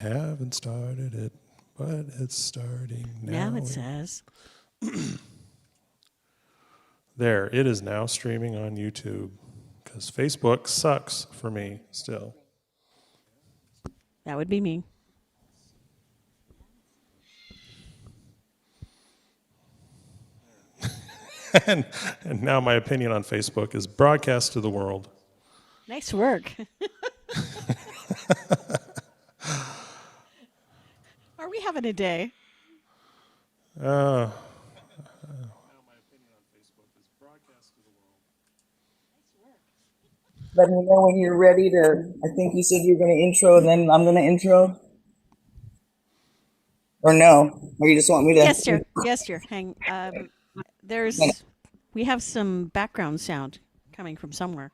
Haven't started it, but it's starting now. Now it says. There, it is now streaming on YouTube because Facebook sucks for me still. That would be me. and now my opinion on Facebook is broadcast to the world. Nice work. Are we having a day? Now my opinion on Facebook is broadcast to the world. Let me know when you're ready to. I think you said you're going to intro, and then I'm going to intro. Or no? Or you just want me to? Yes, dear. Yes, dear. Hang. We have some background sound coming from somewhere.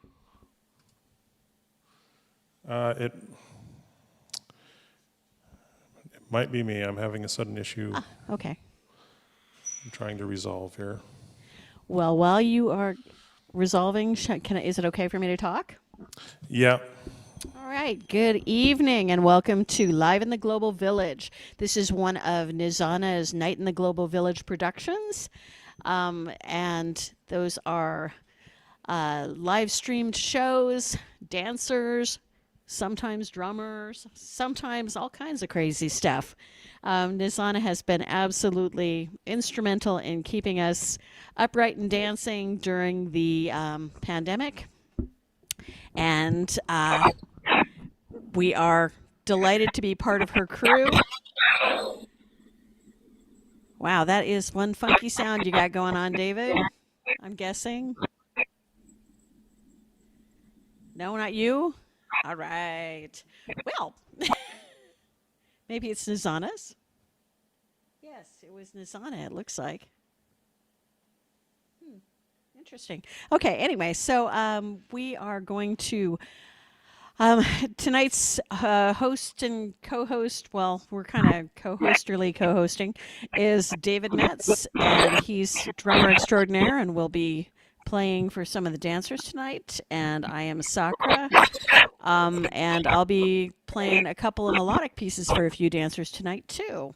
It might be me. I'm having a sudden issue Okay. I'm trying to resolve here. Well, while you are resolving, is it okay for me to talk? Yeah. All right. Good evening and welcome to Live in the Global Village. This is one of Nizana's Night in the Global Village productions. And those are live streamed shows, dancers, sometimes drummers, sometimes all kinds of crazy stuff. Nizana has been absolutely instrumental in keeping us upright and dancing during the pandemic. And we are delighted to be part of her crew. Wow, that is one funky sound you got going on, David. I'm guessing. No, not you? All right. Well, maybe it's Nizana's. Yes, it was Nizana, it looks like. Interesting. Okay, anyway, so we are going to tonight's host and co-host, well, we're kind of co-hosterly co-hosting, is David Metz, and he's drummer extraordinaire and will be playing for some of the dancers tonight. And I am Sakura, and I'll be playing a couple of melodic pieces for a few dancers tonight too.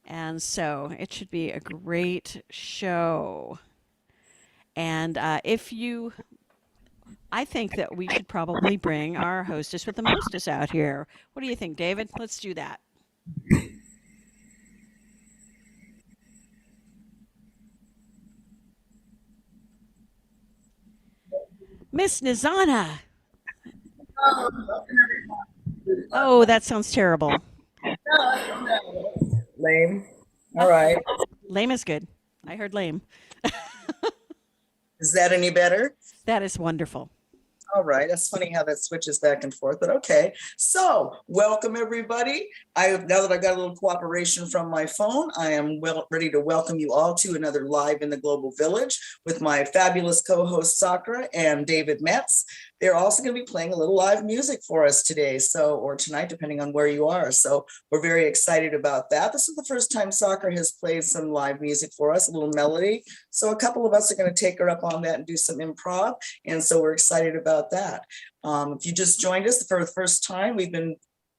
And so it should be a great show. And I think that we should probably bring our hostess with the mostess out here. What do you think, David? Let's do that. Miss Nizana. Oh, that sounds terrible. Lame. All right. Lame is good. I heard lame. Is that any better? That is wonderful. All right. That's funny how that switches back and forth, but okay. So welcome everybody. Now that I got a little cooperation from my phone, I am ready to welcome you all to another Live in the Global Village with my fabulous co-host Sakura and David Metz. They're also going to be playing a little live music for us today, or tonight, depending on where you are. So we're very excited about that. This is the first time Sakura has played some live music for us, a little melody. So a couple of us are going to take her up on that and do some improv. And so we're excited about that. If you just joined us for the first time,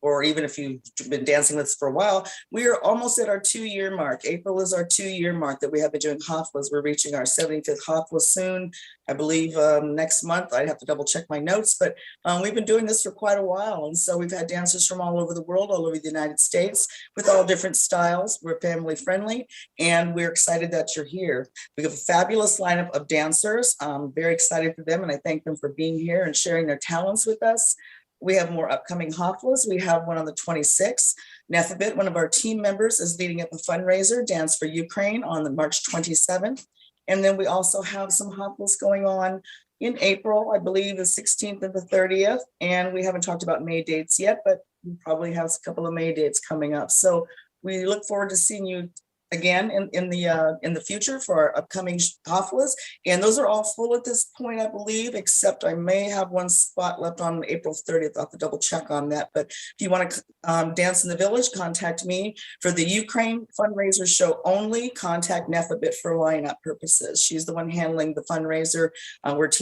or even if you've been dancing with us for a while, we are almost at our 2-year mark. April is our 2-year mark that we have been doing Haflas. We're reaching our 75th Hafla soon. I believe next month. I'd have to double check my notes, but we've been doing this for quite a while. And so we've had dancers from all over the world, all over the United States, with all different styles. We're family friendly, and we're excited that you're here. We have a fabulous lineup of dancers. I'm very excited for them, and I thank them for being here and sharing their talents with us. We have more upcoming Haflas. We have one on the 26th. Nefabit, one of our team members, is leading up a fundraiser, Dance for Ukraine, on the March 27th. And then we also have some Haflas going on in April, I believe the 16th and the 30th. And we haven't talked about May dates yet, but we probably have a couple of May dates coming up. So we look forward to seeing you again in the future for our upcoming Haflas. And those are all full at this point, I believe, except I may have one spot left on April 30th. I'll have to double check on that. But if you want to dance in the village, contact me. For the Ukraine fundraiser show only, contact Nefabit for lineup purposes. She's the one handling the fundraiser.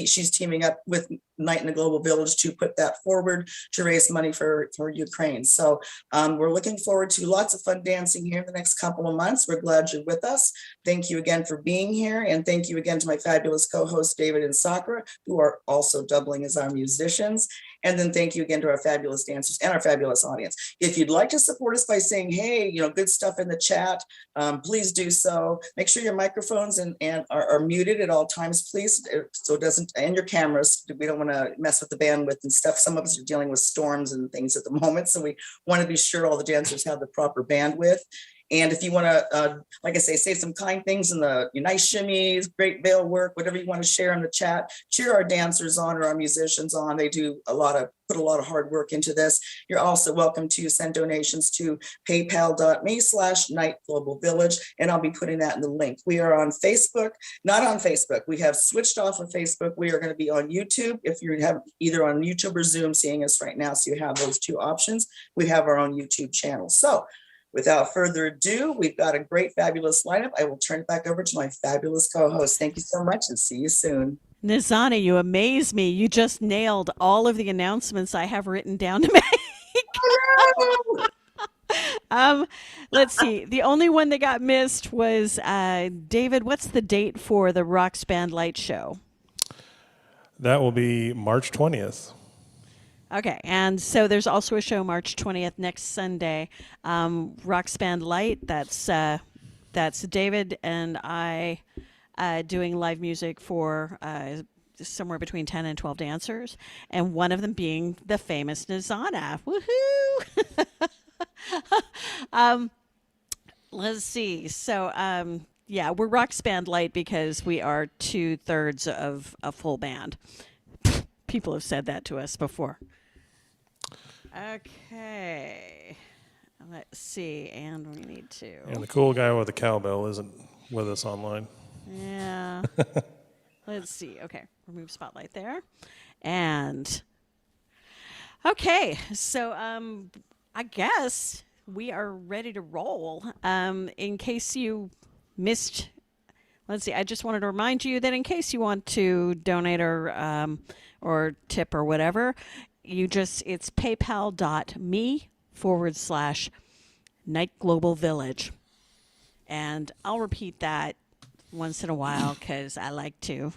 She's teaming up with Night in the Global Village to put that forward to raise money for Ukraine. So we're looking forward to lots of fun dancing here in the next couple of months. We're glad you're with us. Thank you again for being here. And thank you again to my fabulous co-hosts, David and Sakura, who are also doubling as our musicians. And then thank you again to our fabulous dancers and our fabulous audience. If you'd like to support us by saying, hey, good stuff in the chat, please do so. Make sure your microphones and are muted at all times, please, so it doesn't, and your cameras. We don't want to mess with the bandwidth and stuff. Some of us are dealing with storms and things at the moment, so we want to be sure all the dancers have the proper bandwidth. And if you want to, like I say some kind things in the nice shimmies, great veil work, whatever you want to share in the chat, cheer our dancers on or our musicians on. They do put a lot of hard work into this. You're also welcome to send donations to paypal.me/nightglobalvillage, and I'll be putting that in the link. We are on Facebook, not on Facebook. We have switched off of Facebook. We are going to be on YouTube. If you have either on YouTube or Zoom seeing us right now, so you have those two options. We have our own YouTube channel. So without further ado, we've got a great, fabulous lineup. I will turn it back over to my fabulous co-host. Thank you so much and see you soon. Nizana, you amaze me. You just nailed all of the announcements I have written down to make. Let's see. The only one that got missed was David. What's the date for the Rocks Band Light show? That will be March 20th. Okay, and so there's also a show March 20th next Sunday. Rocks Band Light. That's David and I doing live music for somewhere between 10 and 12 dancers, and one of them being the famous Nizana. Woohoo! Let's see. So, yeah, we're Rocks Band Light because we are 2/3 of a full band. People have said that to us before. Okay. Let's see. And we need to. And the cool guy with the cowbell isn't with us online. Yeah. Let's see. Okay. Remove spotlight there. And okay. So I guess we are ready to roll. In case you missed, let's see, I just wanted to remind you that in case you want to donate or tip or whatever, it's paypal.me/Night Global Village. And I'll repeat that once in a while because I like to.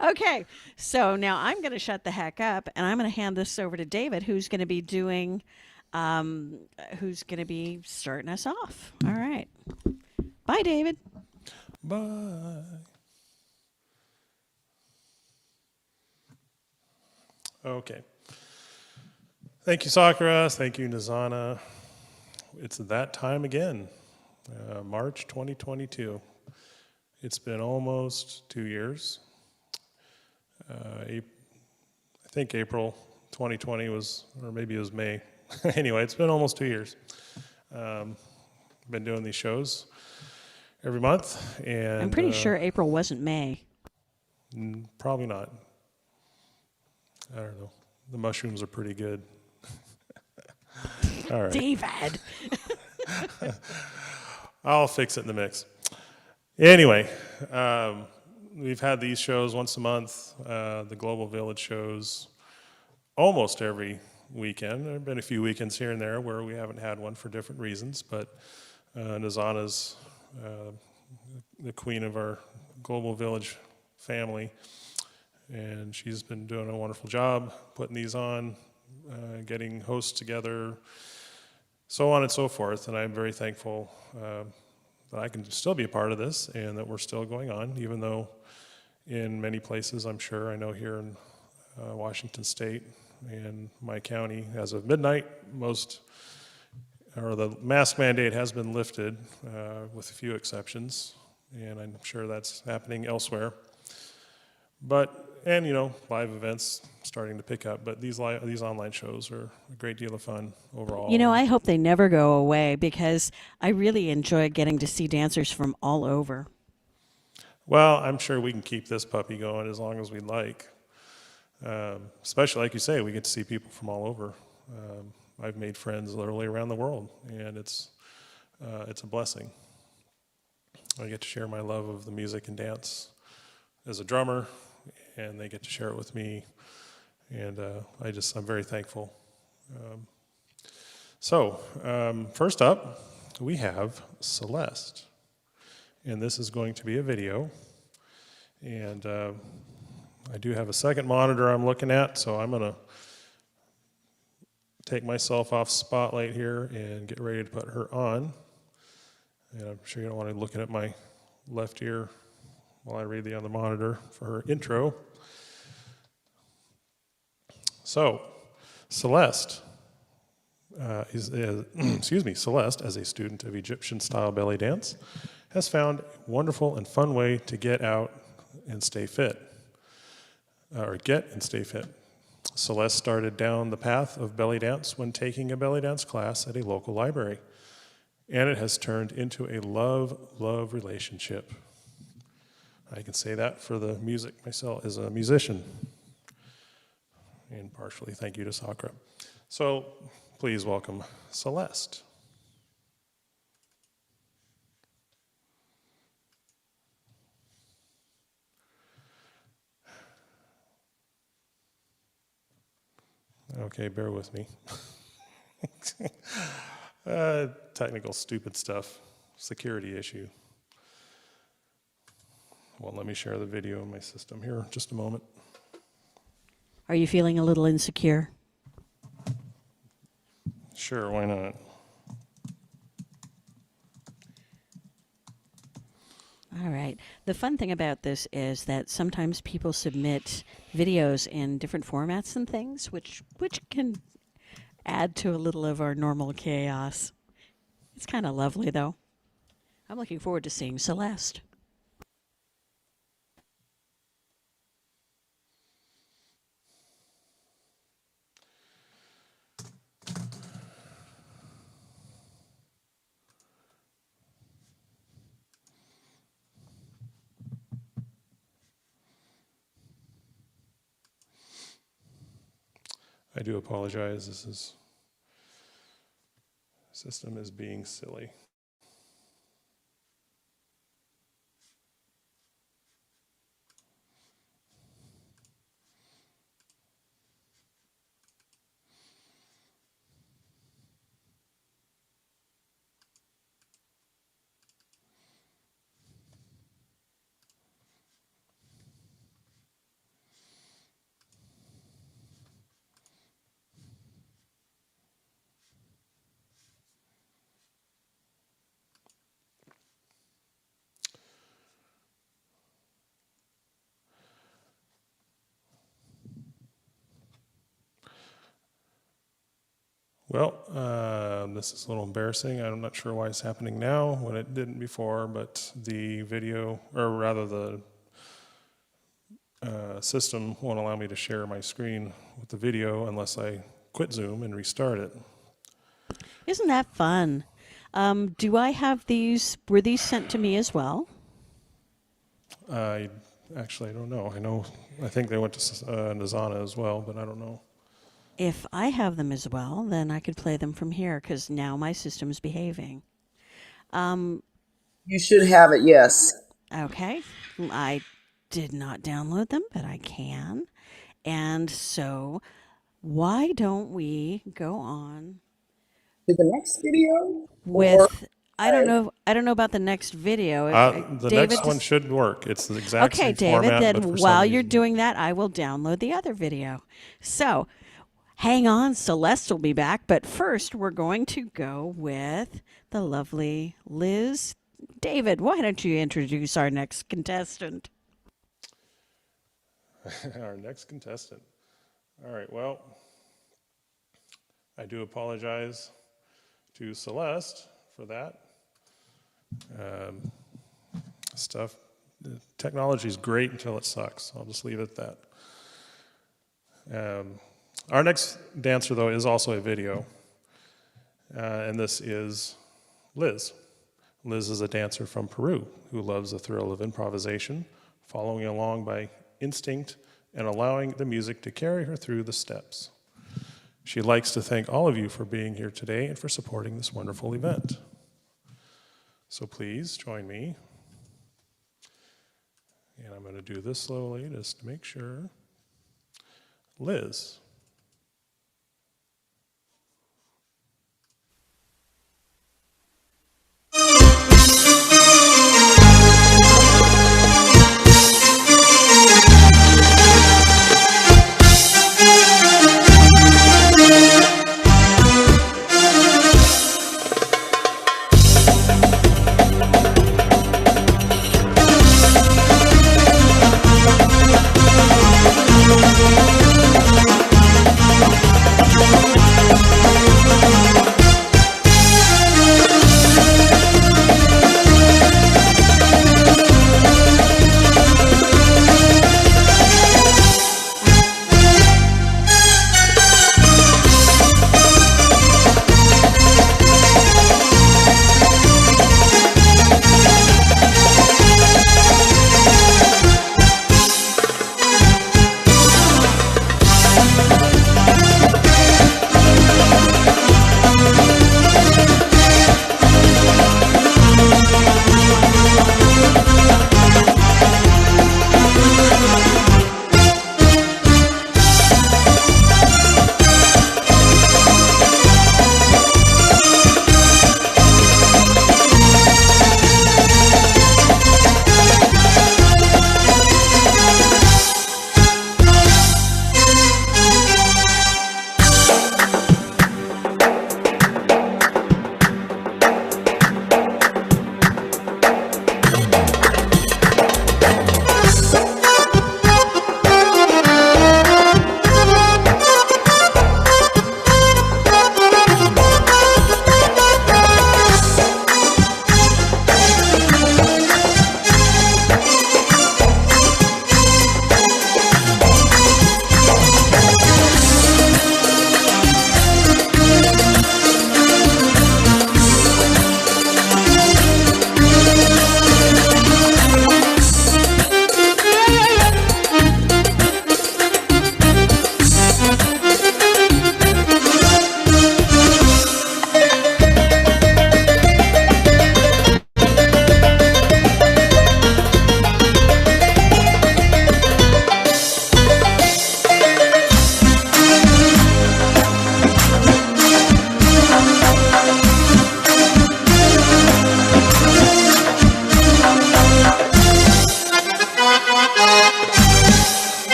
Okay, so now I'm going to shut the heck up and I'm going to hand this over to David, who's going to be starting us off. All right. Bye, David. Bye. Okay. Thank you, Sakura. Thank you, Nizana. It's that time again, March 2022. It's been almost 2 years. I think April 2020 was, or maybe it was May. Anyway, it's been almost 2 years. Been doing these shows every month, and I'm pretty sure April wasn't May. Probably not. I don't know. The mushrooms are pretty good. All right. David. I'll fix it in the mix. Anyway, we've had these shows once a month, the Global Village shows almost every weekend. There have been a few weekends here and there where we haven't had one for different reasons, but Nizana's the queen of our Global Village family, and she's been doing a wonderful job putting these on, getting hosts together, so on and so forth. And I'm very thankful that I can still be a part of this and that we're still going on, even though in many places, I'm sure, I know here in Washington State and my county, as of midnight, the mask mandate has been lifted with a few exceptions, and I'm sure that's happening elsewhere. And live events starting to pick up, but these online shows are a great deal of fun overall. I hope they never go away because I really enjoy getting to see dancers from all over. Well, I'm sure we can keep this puppy going as long as we'd like. Especially, like you say, we get to see people from all over. I've made friends literally around the world, and it's a blessing. I get to share my love of the music and dance as a drummer, and they get to share it with me, and I'm very thankful. First up, we have Celeste, and this is going to be a video, and I do have a second monitor I'm looking at, so I'm going to take myself off spotlight here and get ready to put her on. And I'm sure you don't want to be looking at my left ear while I read the other monitor for her intro. So, Celeste Celeste, as a student of Egyptian-style belly dance, has found a wonderful and fun way to get out and stay fit, Celeste started down the path of belly dance when taking a belly dance class at a local library, and it has turned into a love relationship. I can say that for the music myself as a musician, and partially thank you to Sakura. So please welcome Celeste. Okay, bear with me. Technical stupid stuff, security issue. Well, let me share the video in my system here, just a moment. Are you feeling a little insecure? Sure, why not? All right. The fun thing about this is that sometimes people submit videos in different formats and things, which can add to a little of our normal chaos. It's kind of lovely, though. I'm looking forward to seeing Celeste. I do apologize. System is being silly. Well, this is a little embarrassing. I'm not sure why it's happening now when it didn't before, but the video, or rather the system won't allow me to share my screen with the video unless I quit Zoom and restart it. Isn't that fun? Do I have these? Were these sent to me as well? I don't know. I think they went to Nizana as well, but I don't know. If I have them as well, then I could play them from here because now my system's behaving. You should have it, yes. Okay. I did not download them, but I can. And so why don't we go on To the next video? with I don't know about the next video. The David, next one should work. It's the exact okay, same David, format. then but for some while you're reason- doing that, I will download the other video. So hang on, Celeste will be back. But first, we're going to go with the lovely Liz. David, why don't you introduce our next contestant? Our next contestant. All right, well, I do apologize to Celeste for that. Technology is great until it sucks. I'll just leave it at that. Our next dancer, though, is also a video, and this is Liz. Liz is a dancer from Peru who loves the thrill of improvisation, following along by instinct and allowing the music to carry her through the steps. She likes to thank all of you for being here today and for supporting this wonderful event. So please join me And I'm going to do this slowly just to make sure. Liz.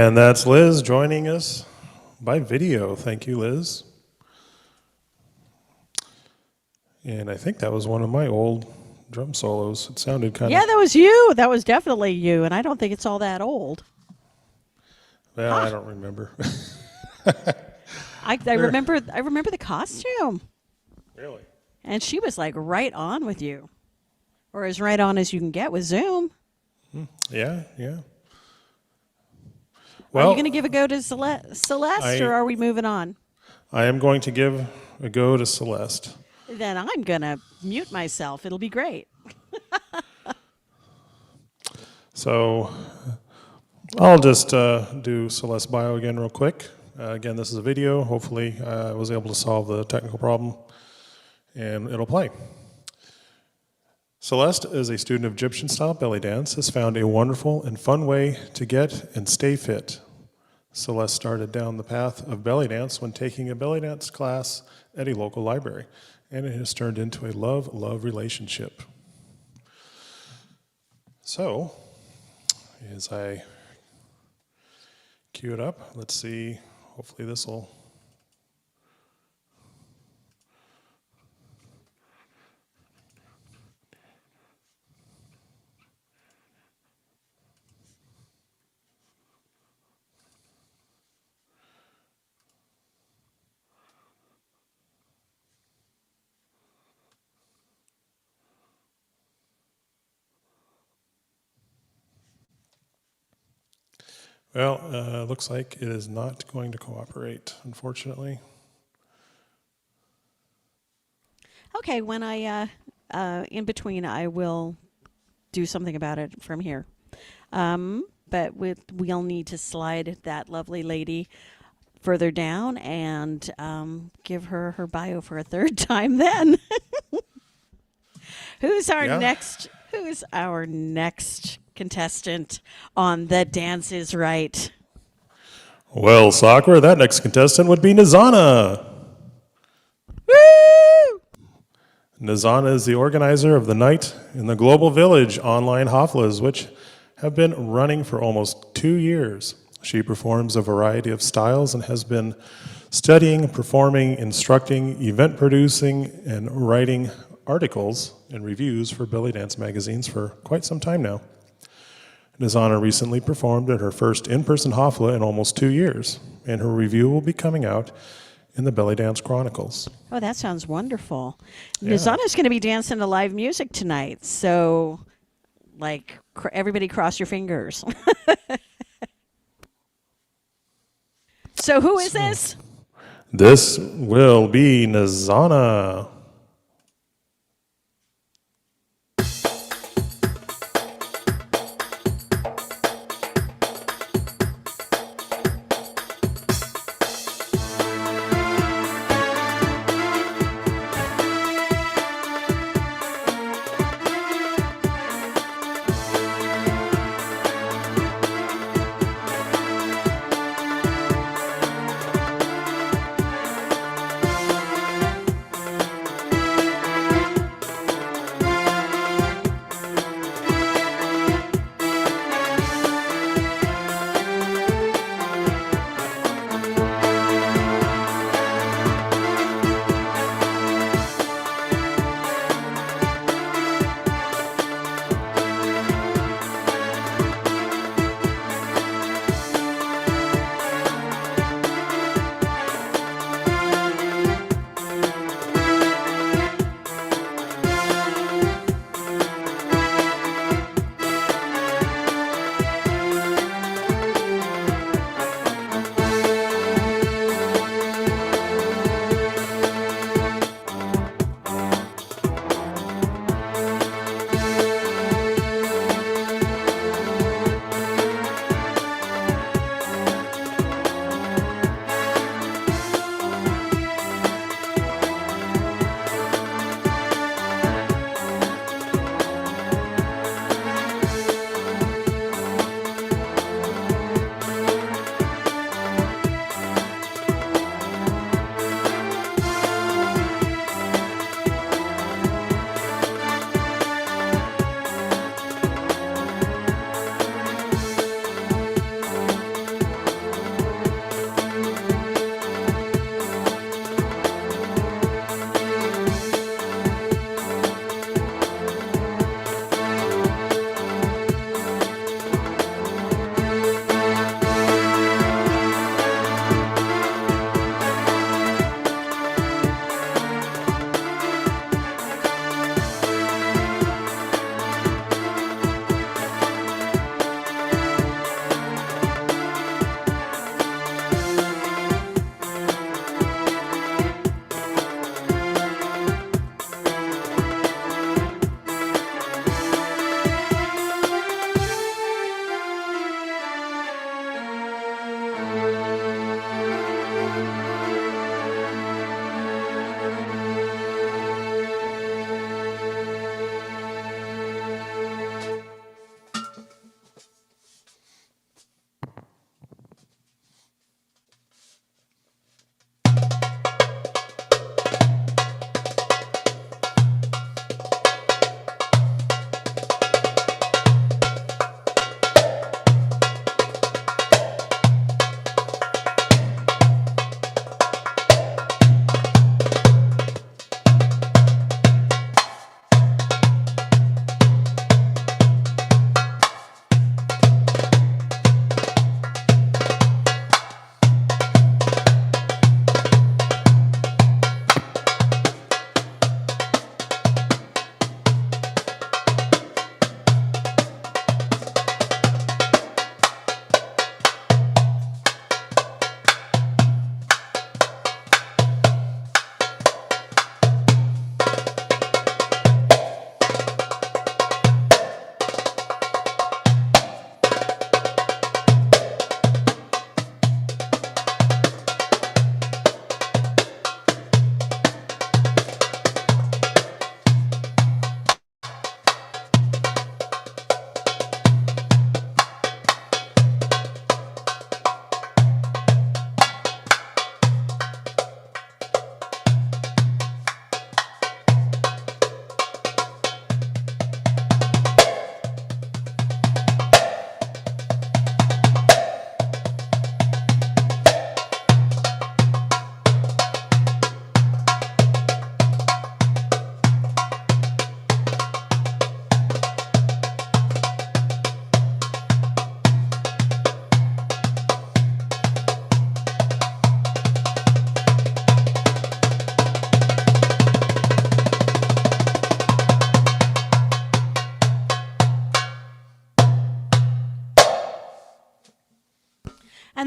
And that's Liz joining us by video. Thank you, Liz. And I think that was one of my old drum solos. It sounded kind Yeah, of... that was you. That was definitely you. And I don't think it's all that old. Well, I don't remember. I remember the costume, Really? and she was like right on with you, or as right on as you can get with Zoom. Yeah, yeah. Are Well, you going to give a go to Celeste, or are we moving on? I am going to give a go to Celeste. Then I'm going to mute myself. It'll be great. So I'll just do Celeste bio again real quick. Again, this is a video. Hopefully I was able to solve the technical problem and it'll play. Celeste is a student of Egyptian style belly dance, has found a wonderful and fun way to get and stay fit. Celeste started down the path of belly dance when taking a belly dance class at a local library, and it has turned into a love-love relationship. So, as I cue it up, let's see, hopefully this will. Well, looks like it is not going to cooperate, unfortunately. Okay, when I in between, I will do something about it from here. But we'll need to slide that lovely lady further down and give her her bio for a third time. Then, who's our Yeah. next? Who's our next contestant on The Dance Is Right? Well, Sakura, that next contestant would be Nizana. Woo! Nizana is the organizer of the Night in the Global Village online haflas, which have been running for almost 2 years. She performs a variety of styles and has been studying, performing, instructing, event producing, and writing articles and reviews for belly dance magazines for quite some time now. Nizana recently performed at her first in-person hafla in almost 2 years, and her review will be coming out in the Belly Dance Chronicles. Oh, that sounds wonderful. Yeah. Nizana's going to be dancing to live music tonight, so like everybody cross your fingers. So who is this? This will be Nizana.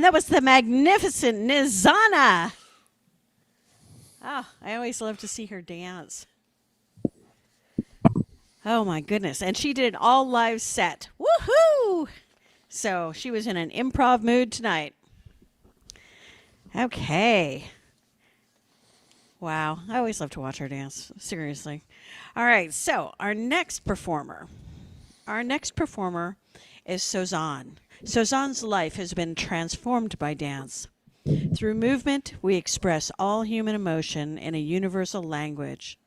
And that was the magnificent Nizana. Oh, I always love to see her dance. Oh my goodness. And she did an all live set. Woohoo! So she was in an improv mood tonight. Okay. Wow. I always love to watch her dance. Seriously. All right. So our next performer is Sozanne. Sozanne's life has been transformed by dance. Through movement, we express all human emotion in a universal language.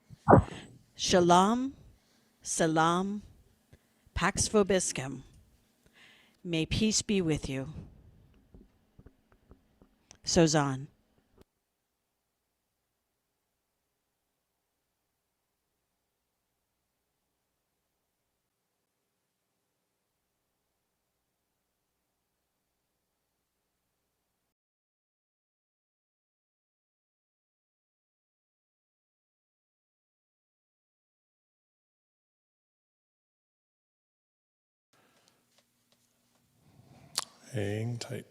Shalom, salam, pax vobiscum. May peace be with you. Sozanne. Hang tight.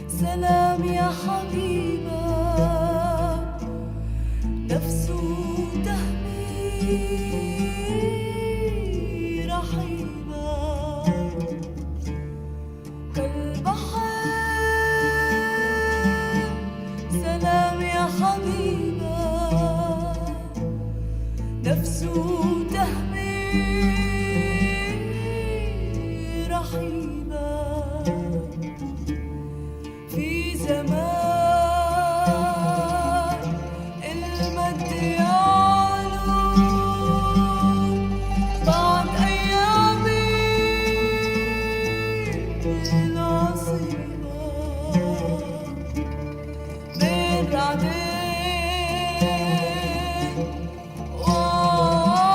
سلام يا حبيبة نفسه تهمي رحيبة كالبحر سلام يا حبيبة نفسه تهمي رحيبة في زمان المجد يعلو بعد أيامي العصيبة بين رعدين وعاصف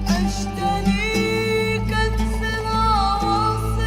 أشتري كنز العواصف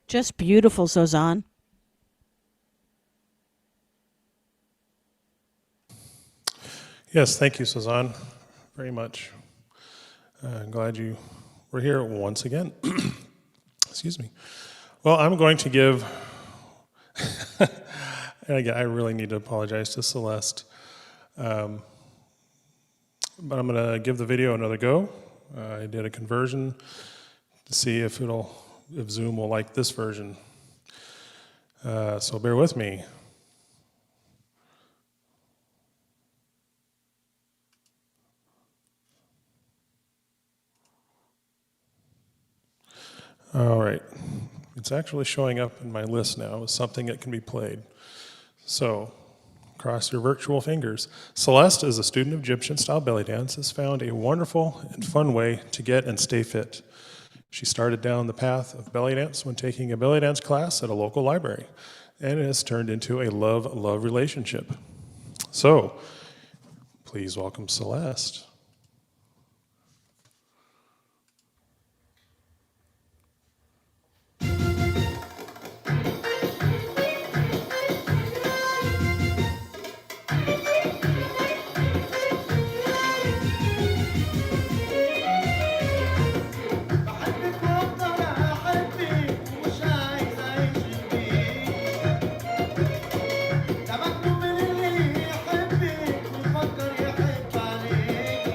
Just beautiful, Sozan. Yes, thank you, Suzanne, very much. I'm glad you were here once again. Excuse me. Well, I'm going to give, and again, I really need to apologize to Celeste, but I'm going to give the video another go. I did a conversion to see if Zoom will like this version. So bear with me. All right, it's actually showing up in my list now as something that can be played. So, cross your virtual fingers. Celeste, as a student of Egyptian-style belly dance, has found a wonderful and fun way to get and stay fit. She started down the path of belly dance when taking a belly dance class at a local library, and it has turned into a love-love relationship. So, please welcome Celeste. بحبك وافضل احبك ومش عايز اعيش جديد ده مكتوب من اللي يحبك ويفكر يحب عليك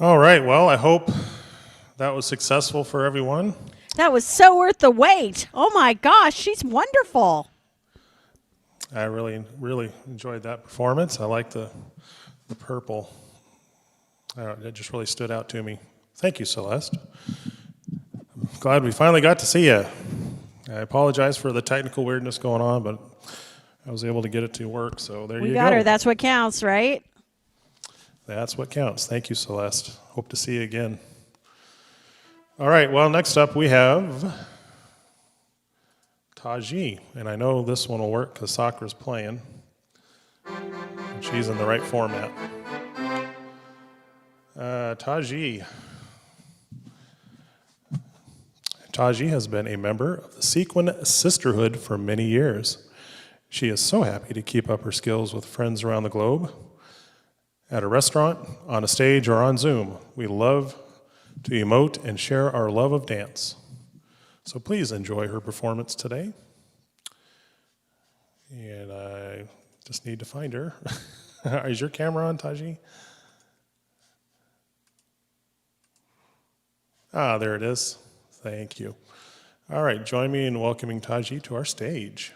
All right, well, I hope that was successful for everyone. That was so worth the wait. Oh my gosh, she's wonderful. I really, really enjoyed that performance. I like the purple. I don't know, it just really stood out to me. Thank you, Celeste. I'm glad we finally got to see you. I apologize for the technical weirdness going on, but I was able to get it to work, so there We you got go. her. That's what counts, right? That's what counts. Thank you, Celeste. Hope to see you again. All right, well, next up we have Taji, and I know this one will work because Sakura's playing. And she's in the right format. Taji. Taji has been a member of the Sequin Sisterhood for many years. She is so happy to keep up her skills with friends around the globe. At a restaurant, on a stage, or on Zoom, we love to emote and share our love of dance. So please enjoy her performance today. And I just need to find her. Is your camera on, Taji? Ah, there it is. Thank you. All right, join me in welcoming Taji to our stage.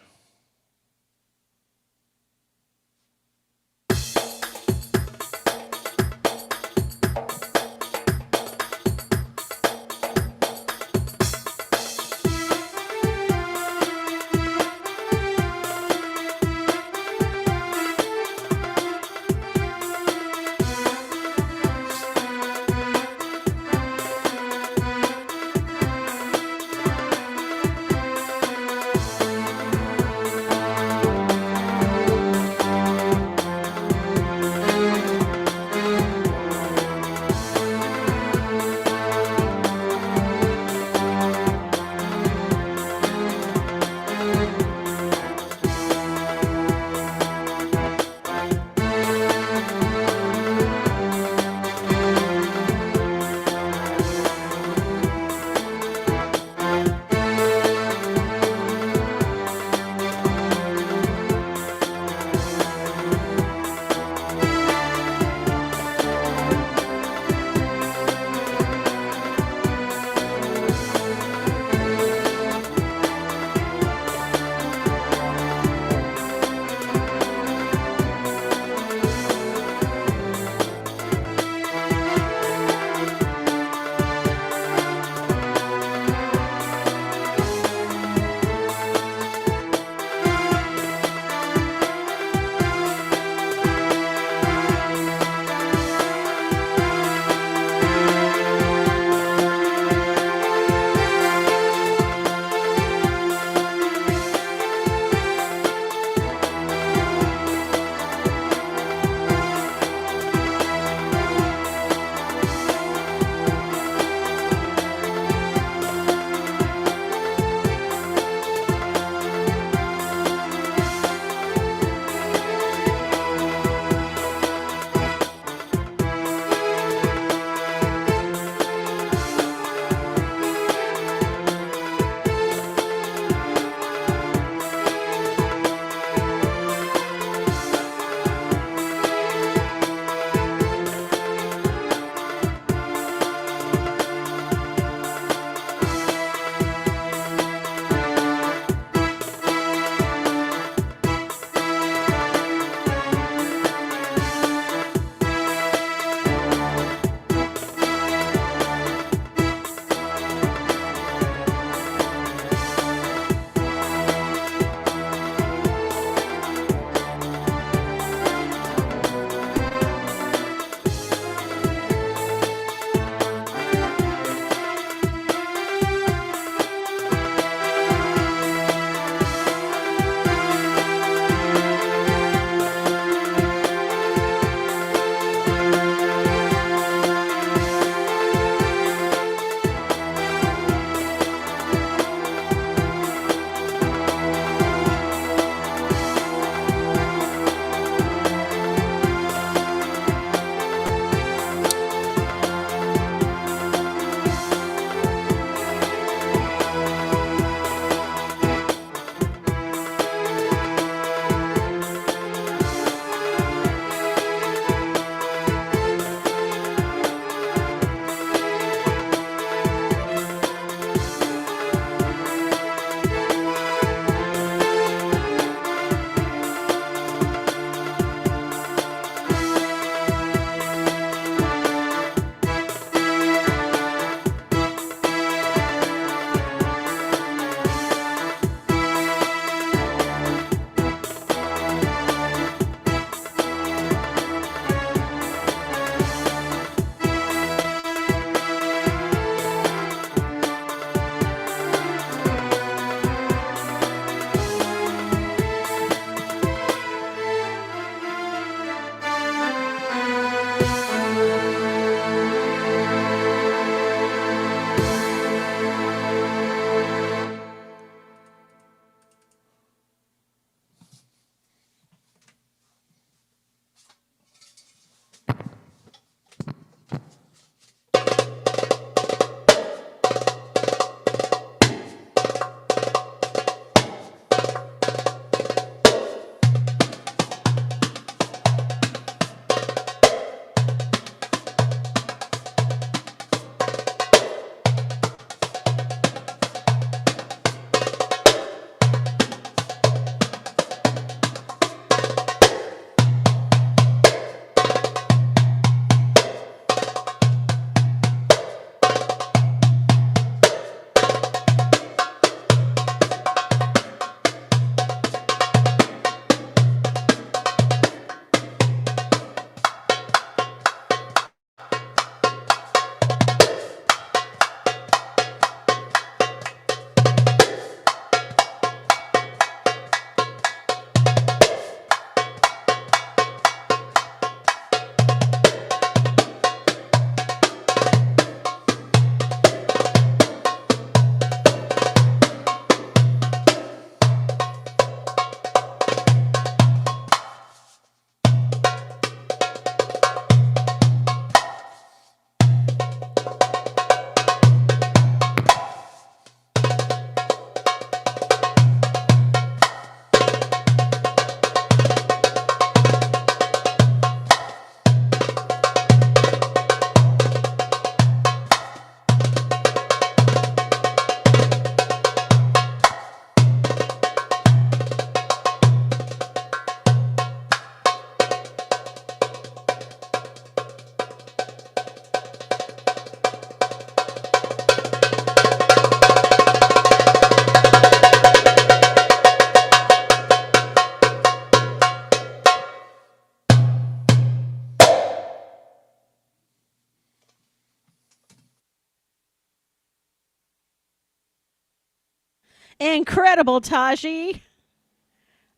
Incredible, Taji.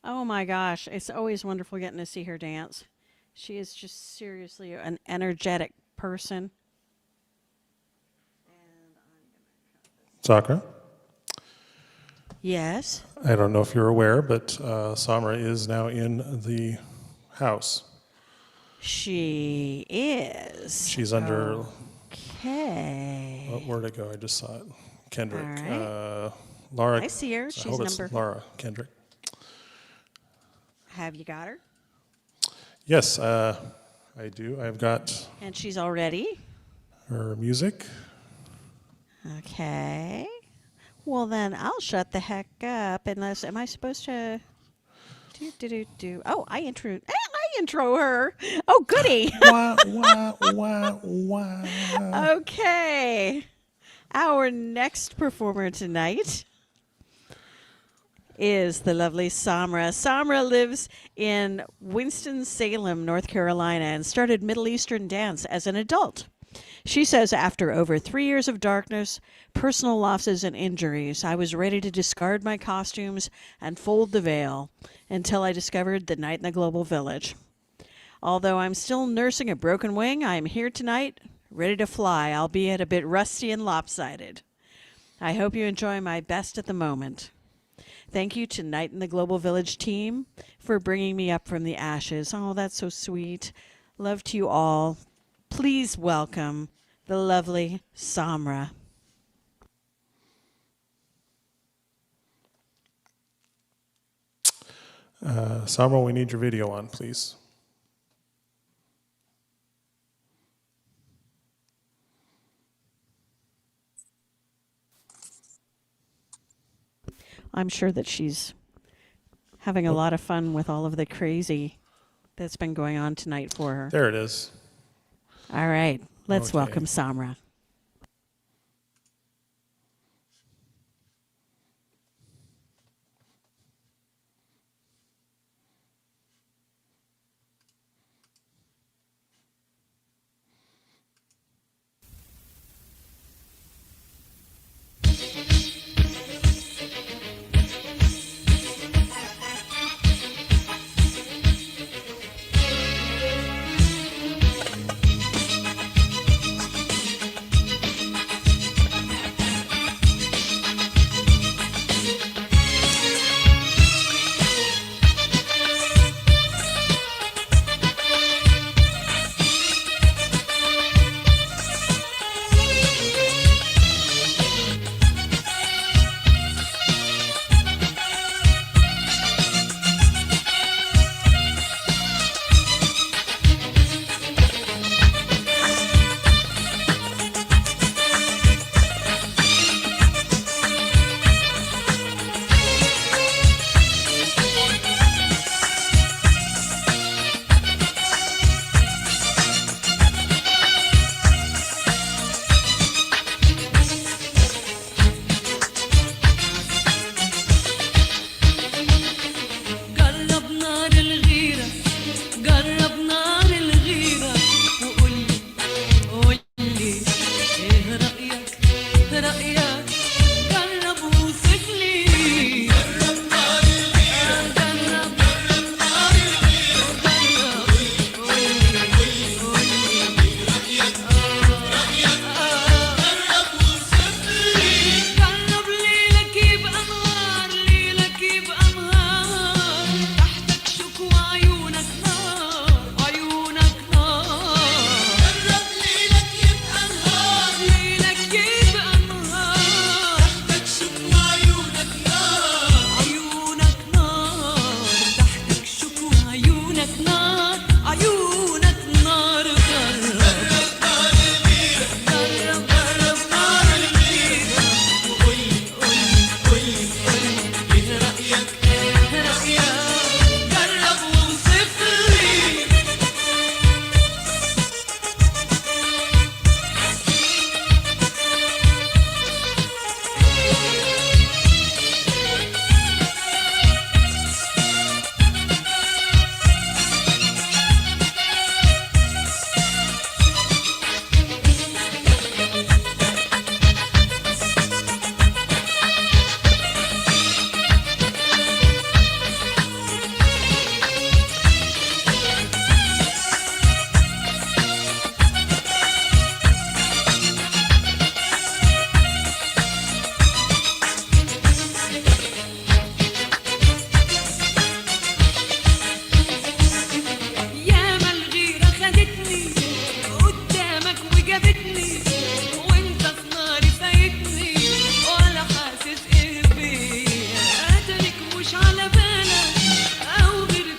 Oh my gosh, it's always wonderful getting to see her dance. She is just seriously an energetic person. Sakura, Yes, I don't know if you're aware, but Samra is now in the house. she is. She's under, Okay. where'd it go? I just saw it. Kendrick. All right. Laura. I see her. I She's hope it's number. Laura Kendrick. Have you got her? Yes, I do. I've got And she's all ready. her music. Okay. Well, then I'll shut the heck up unless, am I supposed to? Do. Oh, I intro her. Oh, goody. Wah, wah, wah, wah. Okay. Our next performer tonight is the lovely Samra. Samra lives in Winston-Salem, North Carolina, and started Middle Eastern dance as an adult. She says, after over 3 years of darkness, personal losses, and injuries, I was ready to discard my costumes and fold the veil until I discovered the Night in the Global Village. Although I'm still nursing a broken wing, I am here tonight, ready to fly, albeit a bit rusty and lopsided. I hope you enjoy my best at the moment. Thank you to Night in the Global Village team for bringing me up from the ashes. Oh, that's so sweet. Love to you all. Please welcome the lovely Samra. Samra, we need your video on, please. I'm sure that she's having a lot of fun with all of the crazy that's been going on tonight for her. There it is. All right, let's Okay. welcome Samra. جرب نار الغيرة جرب نار الغيرة وقولي قولي ايه رأيك رأيك جرب وصفلي جرب نار الغيرة جرب نار الغيرة جرب قولي رأيك رأيك جرب وصفلي جرب ليلك يبقى نهار ليلك يبقى نهار تحتك شكوى عيونك نار عيونك نار جرب ليلك يبقى نهار ليلك يبقى نهار تحتك شكوى عيونك نار عيونك نار تحتك شكوى عيونك نار عيونك نار جرب جرب نار الغيرة وقولي قولي ايه رأيك رأيك جرب وصفلي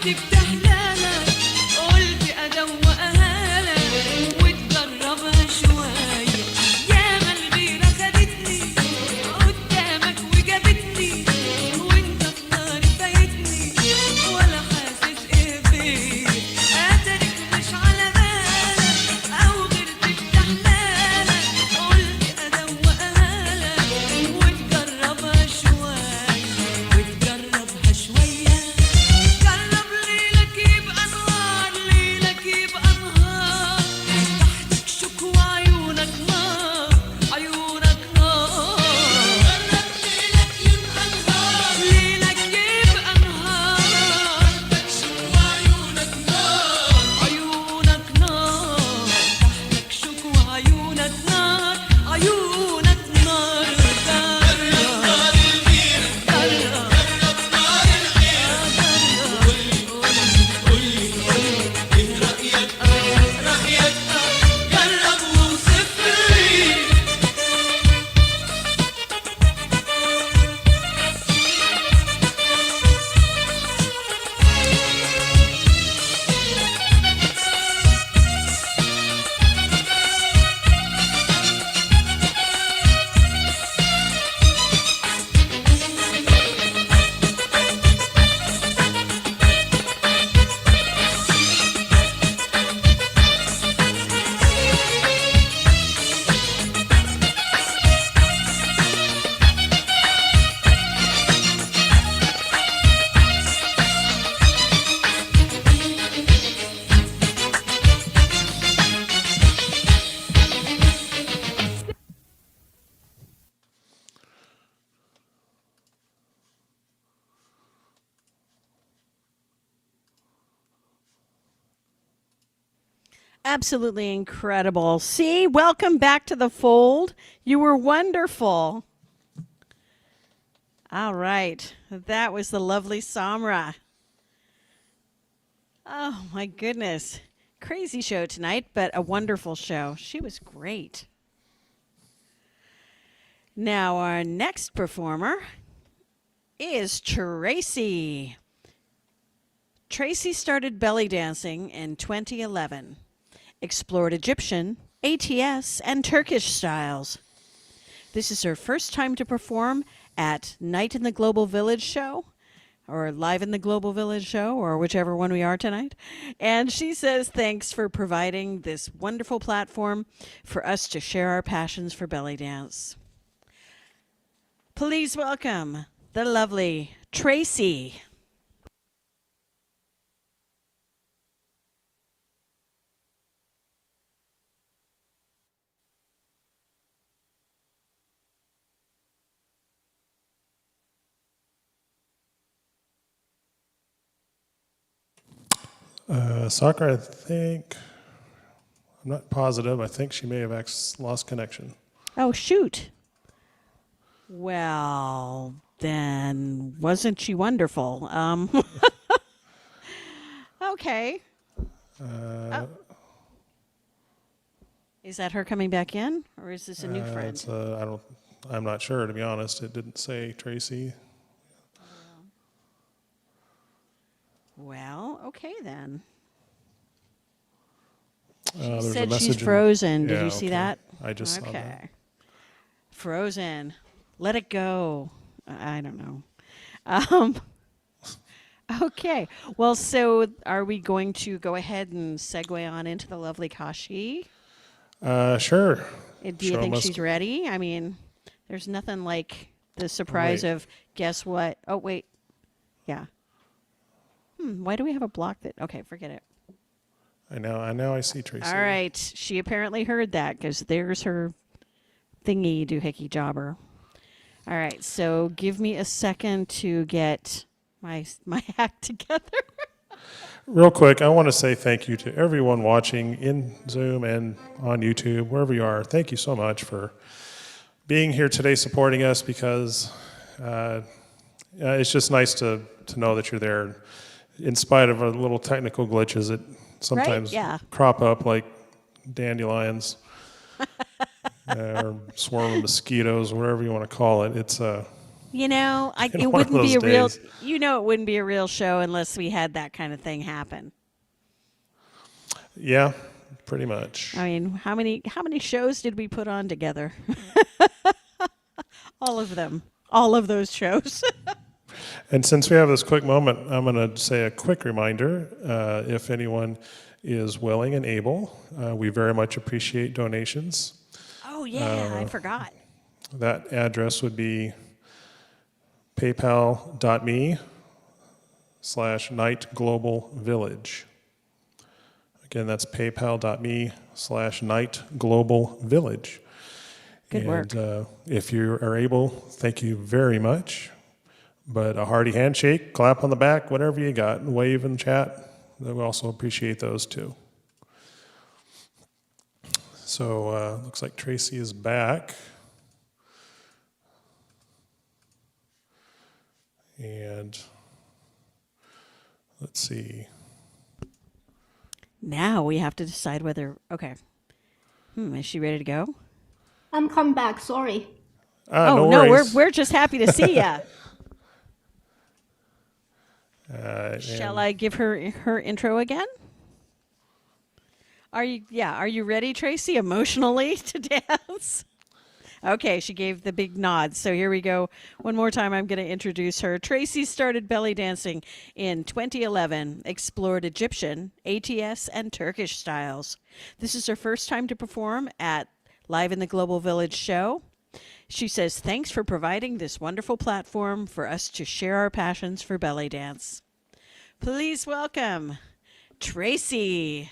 قدرت بتحلالك قلت ادوقها لك وتجربها شوية يا ما الغيرة خدتني قدامك وجابتني وانت في نار فايتني ولا حاسس ايه فيا قدرك مش على بالك او غيرت بتحلالك قلت ادوقها لك وتجربها شوية وتجربها شوية جرب ليلك يبقى نهار ليلك يبقى نهار تحتك شوك وعيونك نار عيونك نار جرب ليلك يبقى نهار ليلك يبقى نهار تحتك شوك وعيونك نار عيونك نار تحتك شوك وعيونك نار عيونك نار جرب ووصف لي Absolutely incredible. See, welcome back to the fold. You were wonderful. All right. That was the lovely Samra. Oh, my goodness. Crazy show tonight, but a wonderful show. She was great. Now, our next performer is Tracy. Tracy started belly dancing in 2011, explored Egyptian, ATS, and Turkish styles. This is her first time to perform at Night in the Global Village show, or Live in the Global Village show, or whichever one we are tonight. And she says thanks for providing this wonderful platform for us to share our passions for belly dance. Please welcome the lovely Tracy. Soccer, I think, I'm not positive. I think she may have lost connection. Oh, shoot. Well, then wasn't she wonderful? Okay. Oh. Is that her coming back in, or is this a new friend? It's, I'm not sure, to be honest. It didn't say Tracy. Well, okay then. There's a Said message she's in- frozen. Did Yeah, you see okay. that? I just saw that. Okay. Frozen. Let it go. I don't know. Okay. Well, so are we going to go ahead and segue on into the lovely Kashi? Sure. Do you Show think must- she's ready? I mean, there's nothing like the surprise wait. of guess what? Oh, wait. Yeah. Why do we have a block that? Okay, forget it. I know I see Tracy. All right. She apparently heard that because there's her thingy doohickey jobber. All right. So give me a second to get my act together. Real quick, I want to say thank you to everyone watching in Zoom and on YouTube, wherever you are. Thank you so much for being here today, supporting us, because it's just nice to know that you're there, in spite of our little technical glitches that sometimes Yeah. crop up like dandelions or swarm of mosquitoes, whatever you want to call it. It's You know, In it one of wouldn't be a those real. days. You know, it wouldn't be a real show unless we had that kind of thing happen. Yeah, pretty much. I mean, how many shows did we put on together? All of them. All of those shows. And since we have this quick moment, I'm going to say a quick reminder. If anyone is willing and able, we very much appreciate donations. Oh yeah, I forgot. That address would be paypal.me/nightglobalvillage. Again, that's paypal.me/nightglobalvillage. Good work. And if you are able, thank you very much. But a hearty handshake, clap on the back, whatever you got, wave and chat, we also appreciate those too. So looks like Tracy is back. And let's see. Now we have to decide whether. Okay. Is she ready to go? I'm come back. Sorry. Oh no, we're just happy to see ya. Shall I give her intro again? Are you ready, Tracy, emotionally to dance? Okay, she gave the big nod. So here we go. One more time, I'm going to introduce her. Tracy started belly dancing in 2011, explored Egyptian, ATS, and Turkish styles. This is her first time to perform at Live in the Global Village show. She says, thanks for providing this wonderful platform for us to share our passions for belly dance. Please welcome Tracy.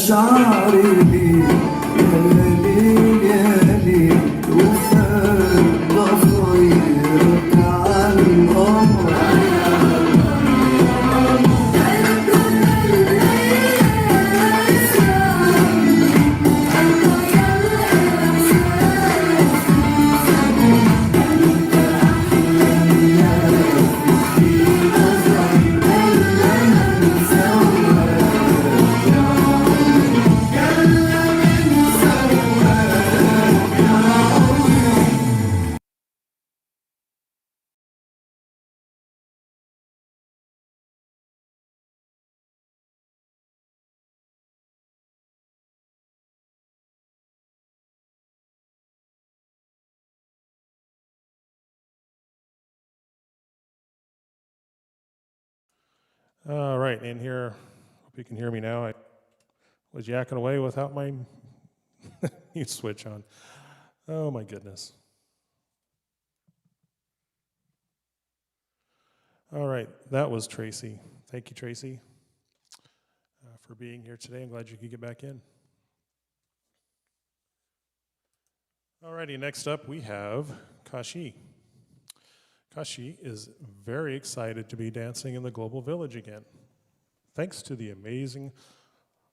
شعري لي يا ليل يا ليل وفات ضفيرك على القمر All right, in here, hope you can hear me now. I was yakking away without my mute switch on. Oh my goodness. All right, that was Tracy. Thank you, Tracy, for being here today. I'm glad you could get back in. All righty, next up we have Kashi. Kashi is very excited to be dancing in the Global Village again. Thanks to the amazing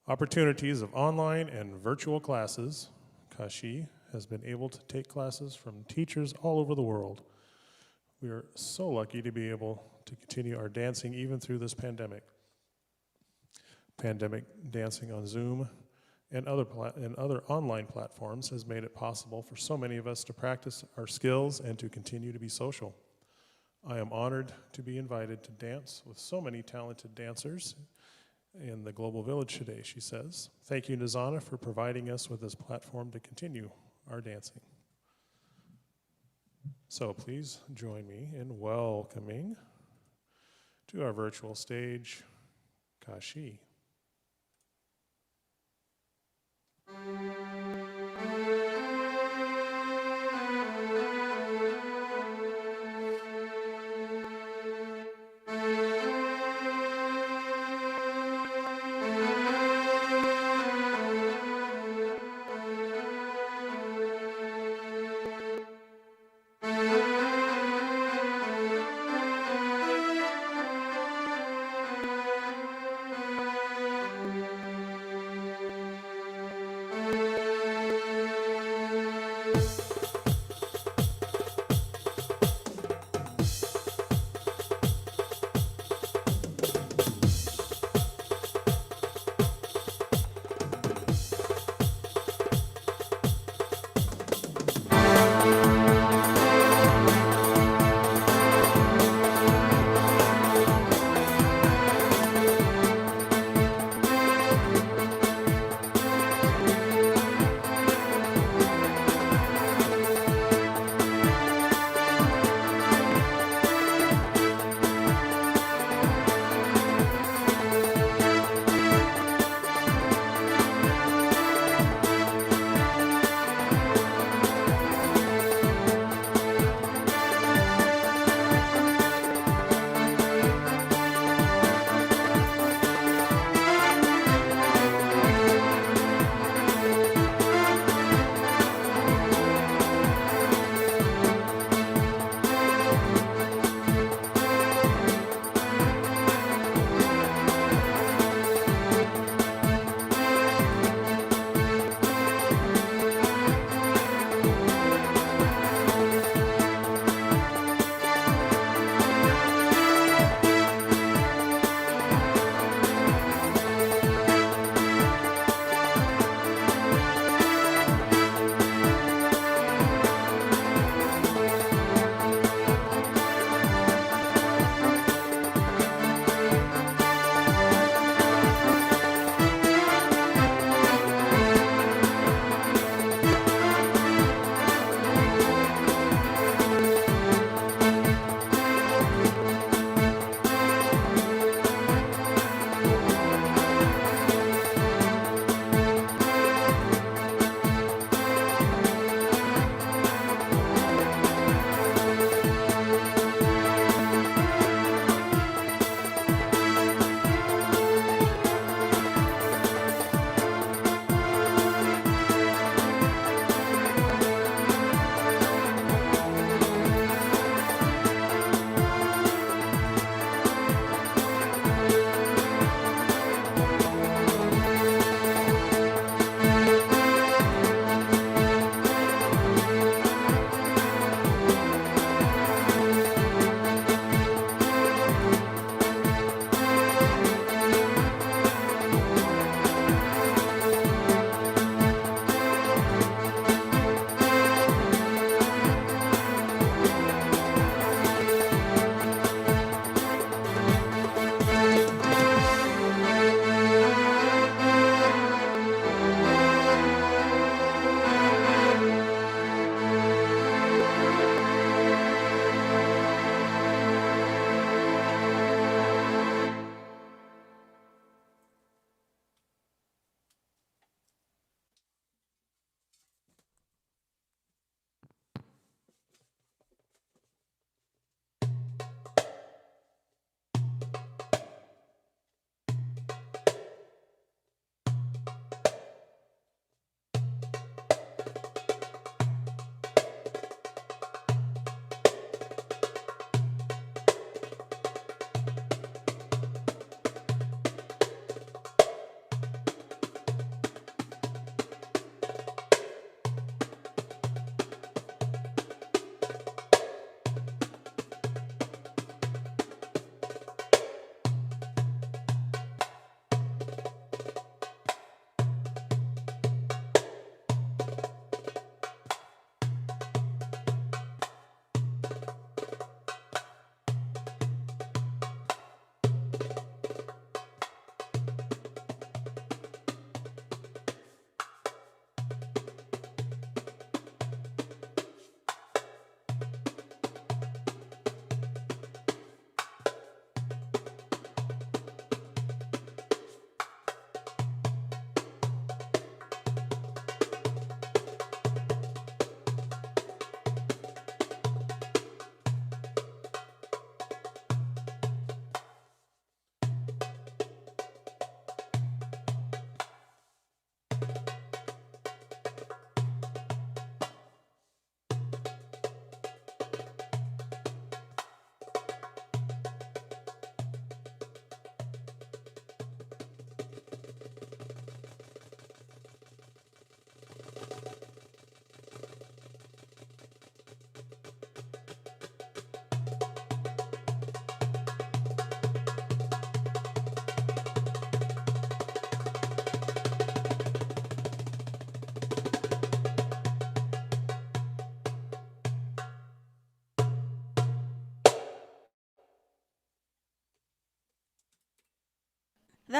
opportunities of online and virtual classes, Kashi has been able to take classes from teachers all over the world. We are so lucky to be able to continue our dancing even through this pandemic. Pandemic dancing on Zoom and other online platforms has made it possible for so many of us to practice our skills and to continue to be social. I am honored to be invited to dance with so many talented dancers in the Global Village today, she says. Thank you, Nizana, for providing us with this platform to continue our dancing. So please join me in welcoming to our virtual stage, Kashi.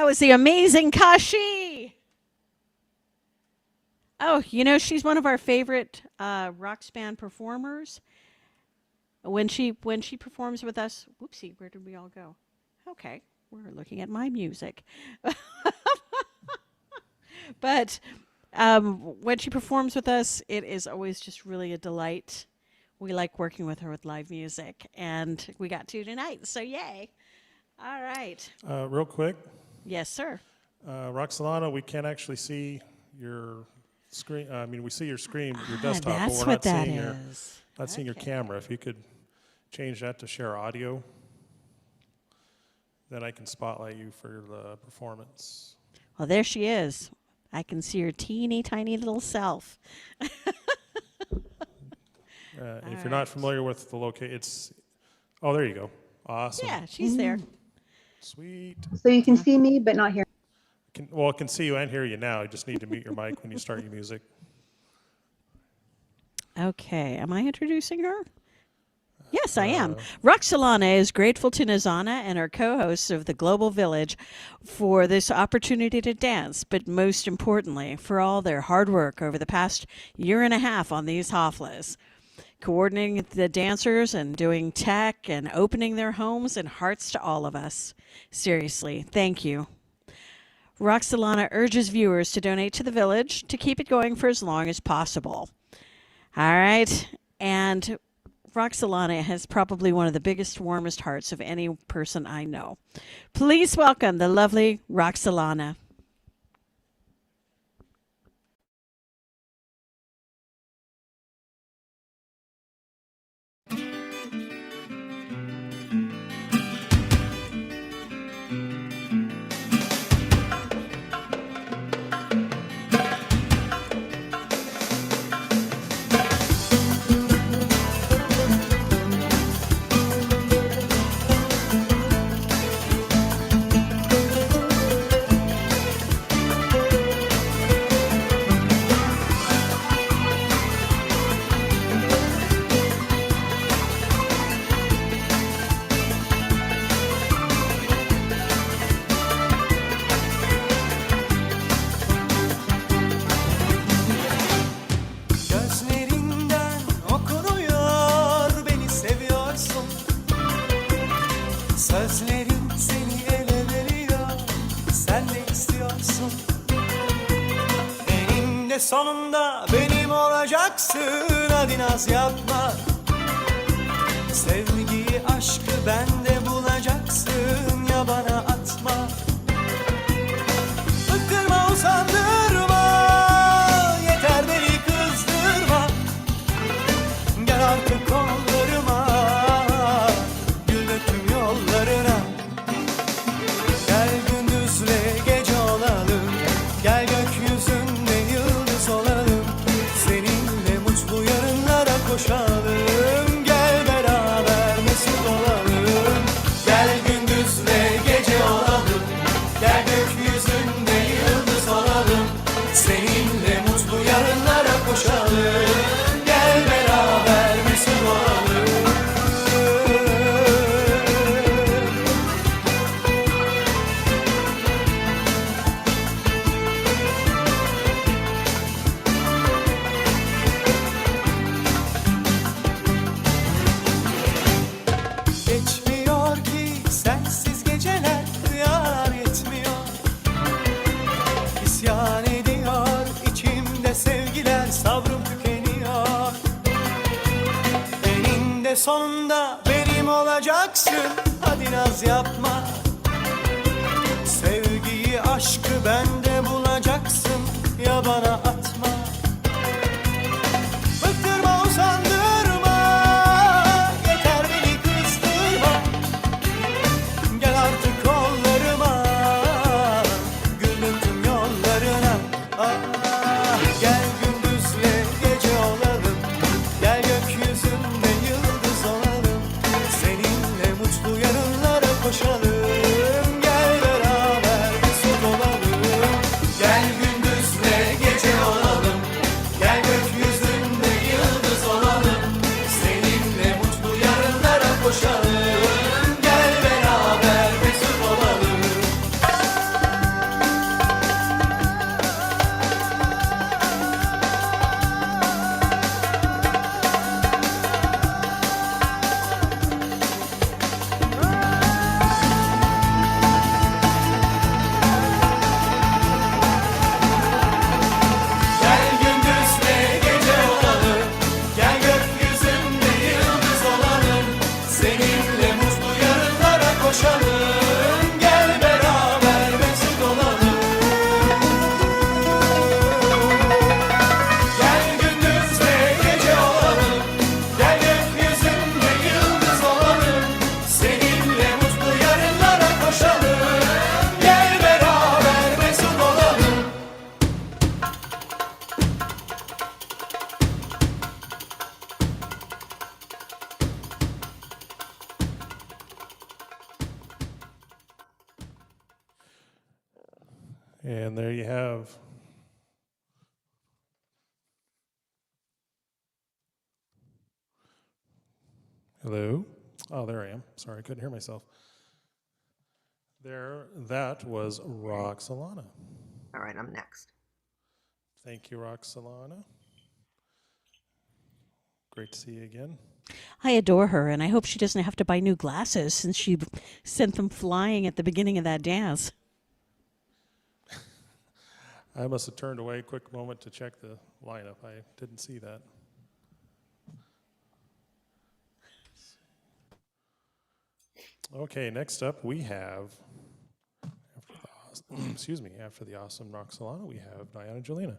was the amazing Kashi. Oh, you know, she's one of our favorite Rocks band performers. When she performs with us, whoopsie, where did we all go? Okay, we're looking at my music. But when she performs with us, it is always just really a delight. We like working with her with live music, and we got to tonight, so yay. All right. Real quick, Yes, sir. Roxalana, we can't actually see your screen. I mean, we see your screen, your desktop, but That's we're what not that seeing is. not seeing your camera. If you could change that to share audio, then I can spotlight you for the performance. Well, there she is. I can see her teeny tiny little self. If you're not familiar with the location, it's, oh, there you go. Awesome. Yeah, she's there. Sweet. So you can see me, but not hear. Well, I can see you and hear you now. You just need to mute your mic when you start your music. Okay, am I introducing her? Yes, I am. Roxalana is grateful to Nizana and her co-hosts of the Global Village for this opportunity to dance, but most importantly, for all their hard work over the past year and a half on these haflas, coordinating the dancers and doing tech and opening their homes and hearts to all of us. Seriously, thank you. Roxalana urges viewers to donate to the village to keep it going for as long as possible. All right, and Roxalana has probably one of the biggest, warmest hearts of any person I know. Please welcome the lovely Roxalana. Gözlerinden okunuyor beni seviyorsun. Sözlerin seni ele veriyor, sen de istiyorsun. Eninde sonunda benim olacaksın, hadi naz yapma. Sevgiyi, aşkı bende bulacaksın, ya bana atma. Bıktırma, usandırma, yeter beni kızdırma. Gel artık kollarıma, gül döküm yollarına. Gel gündüzle gece olalım, gel gökyüzünde yıldız olalım. Seninle mutlu yarınlara koşalım, gel beraber mesut olalım. Gel gündüzle gece olalım, gel gökyüzünde yıldız olalım. Seninle mutlu yarınlara koşalım, gel beraber mesut olalım. Geçmiyor ki sensiz geceler, yar yetmiyor. İsyan ediyor içimde sevgiler, sabrım tükeniyor. Eninde sonunda benim olacaksın, hadi naz yapma. Sevgiyi, aşkı bende bulacaksın, ya bana atma. Bıktırma, usandırma, yeter beni kızdırma. Gel artık kollarıma, gül döküm yollarına. Ah, gel gündüzle gece olalım, gel gökyüzünde yıldız olalım. Seninle mutlu yarınlara koşalım, gel beraber mesut olalım. And there you have hello. Oh, there I am. Sorry, I couldn't hear myself. There, that was Roxalana. All right, I'm next. Thank you, Roxalana. Great to see you again. I adore her, and I hope she doesn't have to buy new glasses since she sent them flying at the beginning of that dance. I must have turned away a quick moment to check the lineup. I didn't see that. Okay, next up we have, after the awesome Roxalana, we have Diana Jolina.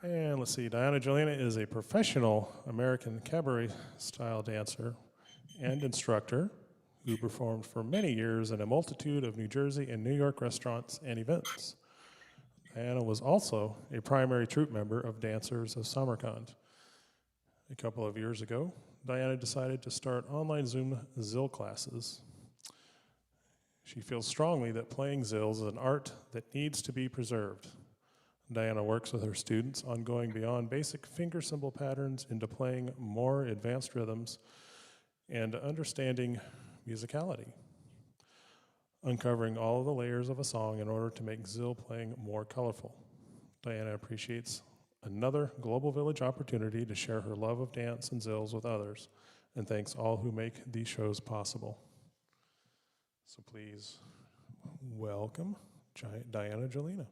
And let's see, Diana Jolina is a professional American cabaret-style dancer and instructor who performed for many years in a multitude of New Jersey and New York restaurants and events. Diana was also a primary troupe member of Dancers of Samarkand. A couple of years ago, Diana decided to start online Zoom Zill classes. She feels strongly that playing Zills is an art that needs to be preserved. Diana works with her students on going beyond basic finger symbol patterns into playing more advanced rhythms and understanding musicality, uncovering all of the layers of a song in order to make Zill playing more colorful. Diana appreciates another Global Village opportunity to share her love of dance and Zills with others, and thanks all who make these shows possible. So please welcome Diana Jolina.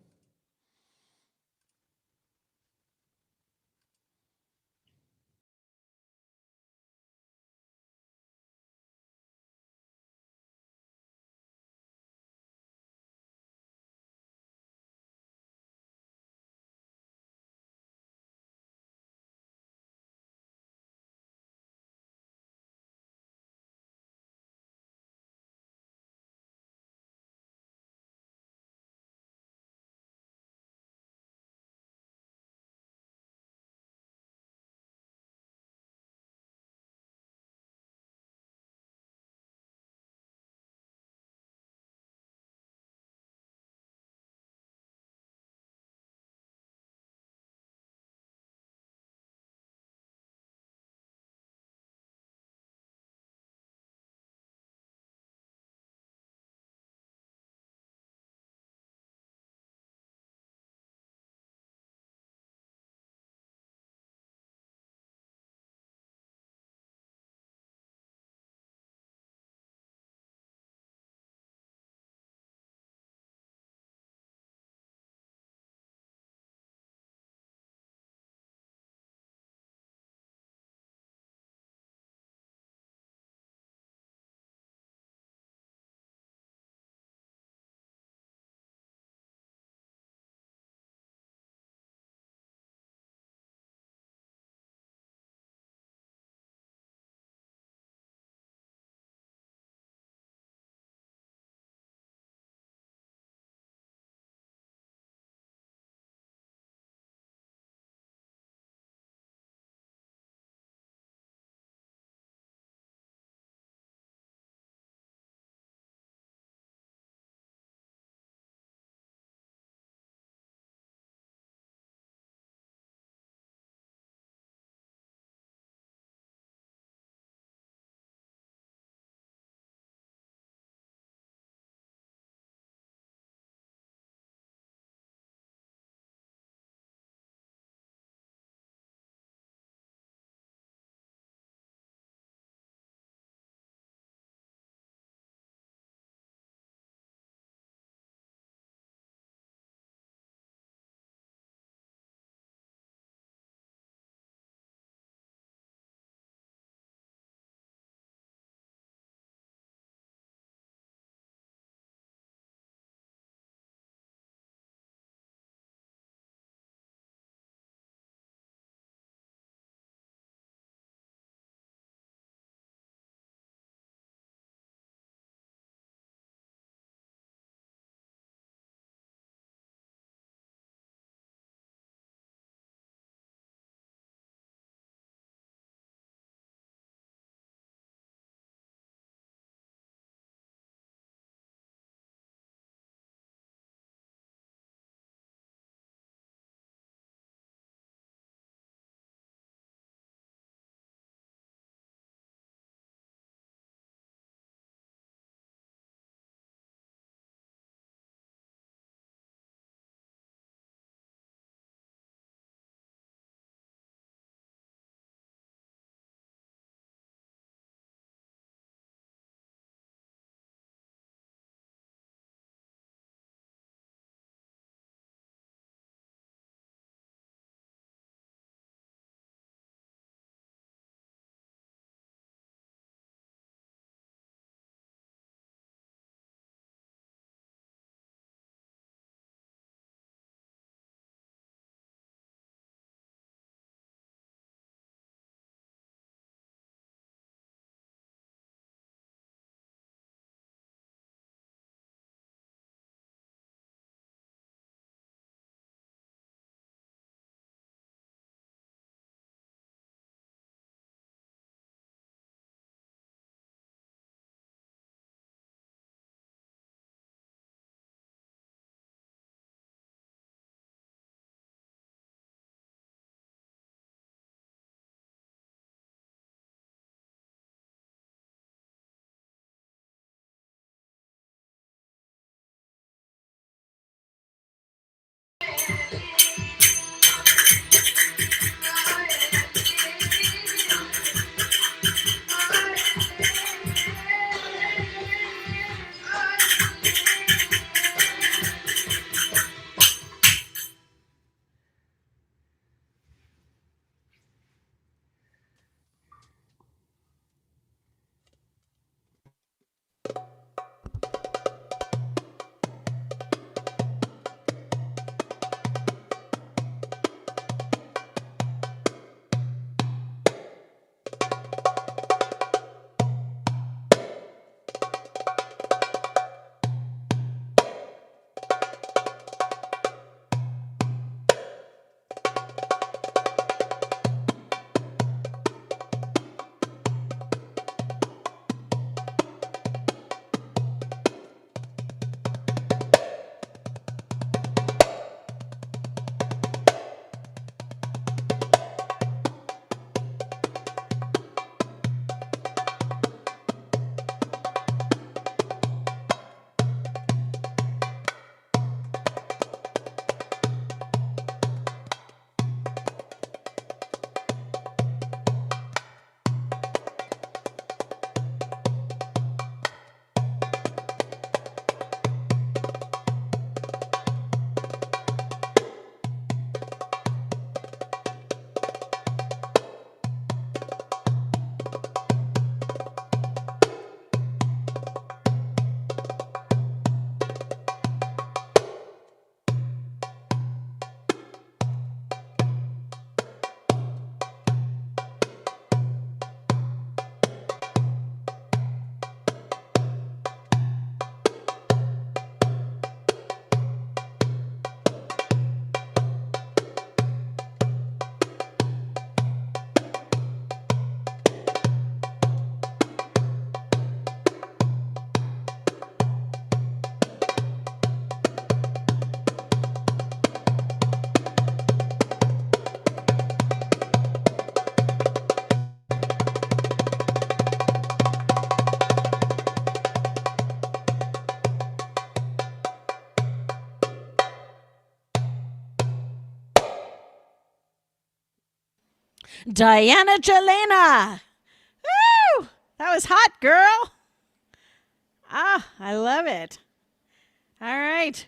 Diana Jelena. Woo! That was hot, girl. Ah, I love it. All right.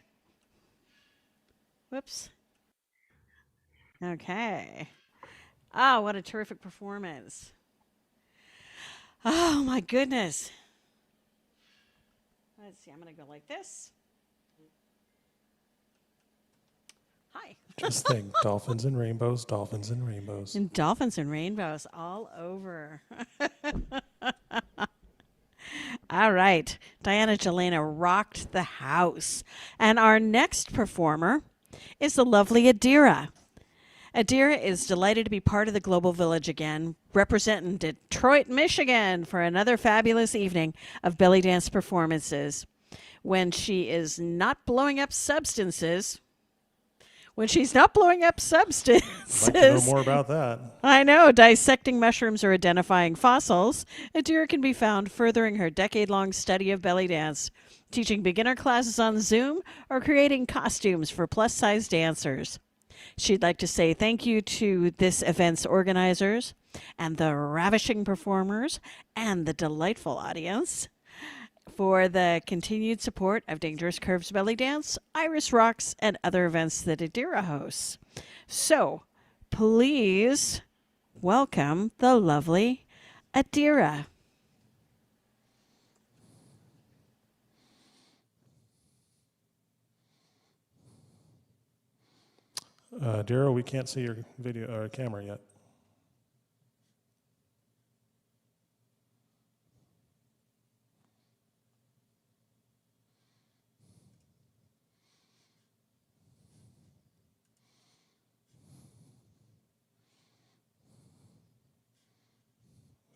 Whoops. Okay. Oh, what a terrific performance. Oh, my goodness. Let's see. I'm going to go like this. Hi. Just think, dolphins and rainbows, dolphins and rainbows. And dolphins and rainbows all over. All right. Diana Jelena rocked the house. And our next performer is the lovely Adira. Adira is delighted to be part of the Global Village again, representing Detroit, Michigan for another fabulous evening of belly dance performances. When she is not blowing up substances, I'd like to know more about that. I know, dissecting mushrooms or identifying fossils, Adira can be found furthering her decade-long study of belly dance, teaching beginner classes on Zoom, or creating costumes for plus-size dancers. She'd like to say thank you to this event's organizers and the ravishing performers and the delightful audience for the continued support of Dangerous Curves Belly Dance, Iris Rocks, and other events that Adira hosts. So, please welcome the lovely Adira. Daryl, we can't see your video or camera yet.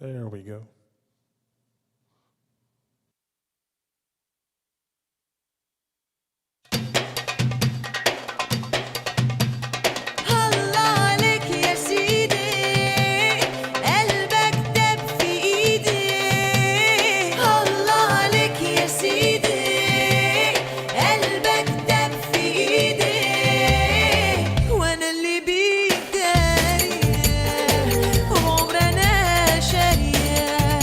There we go. الله عليك يا سيدي قلبك دب في ايدي الله عليك يا سيدي قلبك دب في ايدي وانا اللي بيك داري وعمرنا شاريه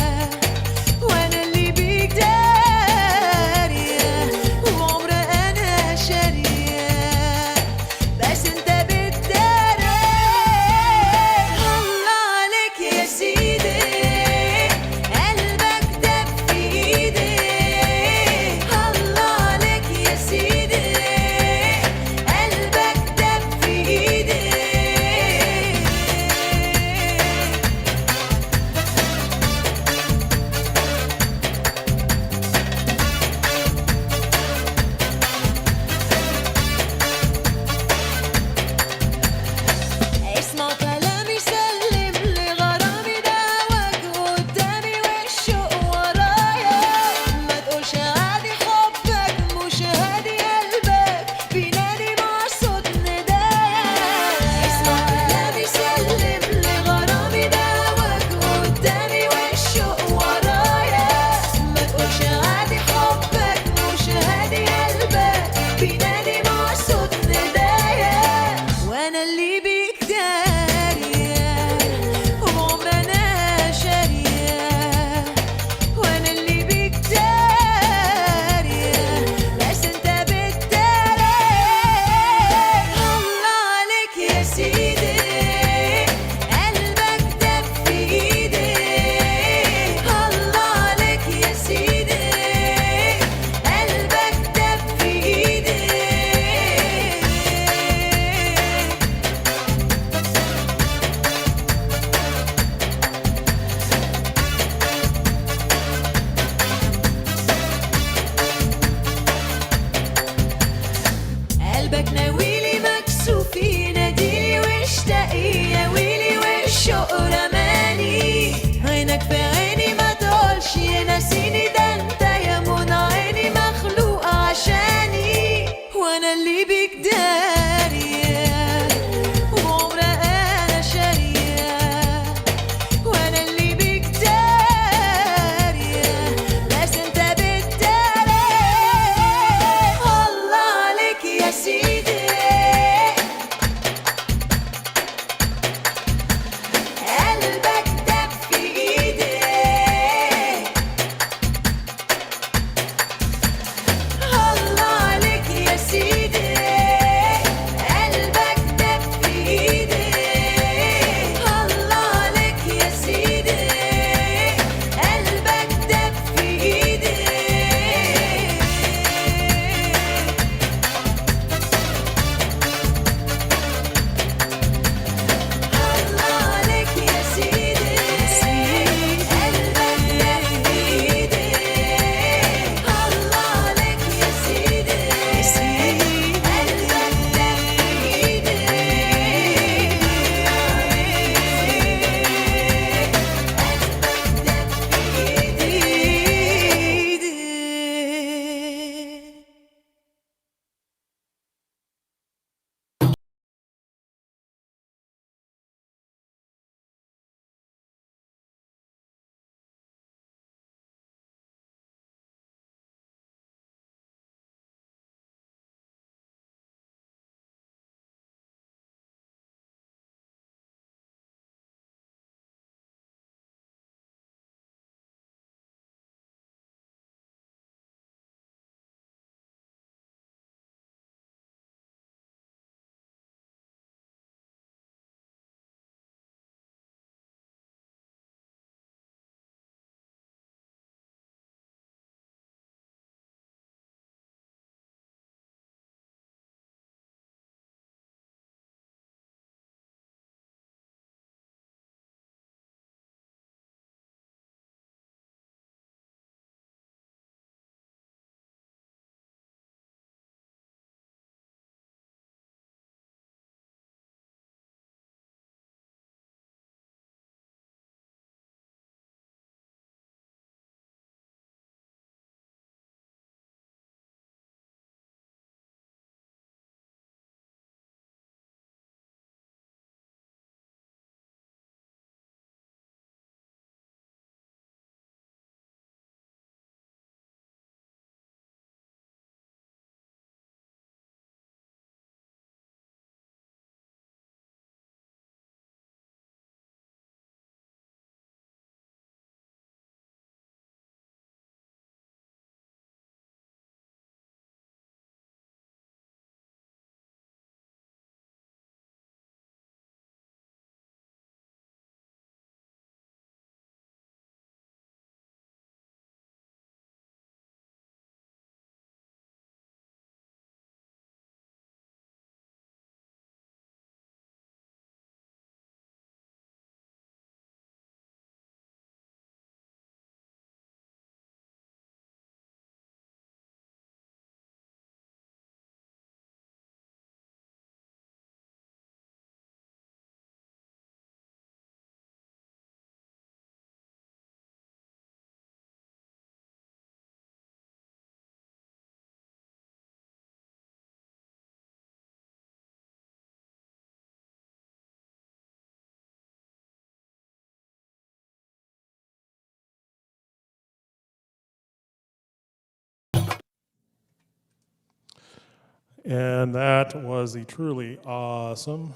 And that was the truly awesome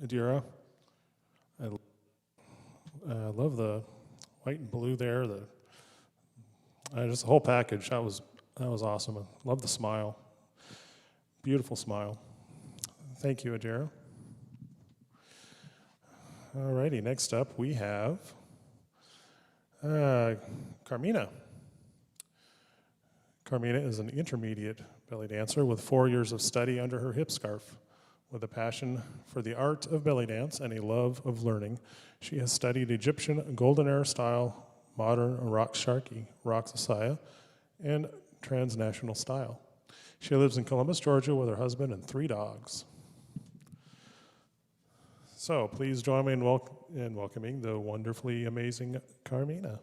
Adira. I love the white and blue there. Just the whole package. That was awesome. I love the smile. Beautiful smile. Thank you, Adira. All righty, next up we have Carmina. Carmina is an intermediate belly dancer with 4 years of study under her hip scarf. With a passion for the art of belly dance and a love of learning, she has studied Egyptian golden era style, modern Rakshaki, Raksasaya, and transnational style. She lives in Columbus, Georgia with her husband and 3 dogs. So please join me in welcoming the wonderfully amazing Carmina.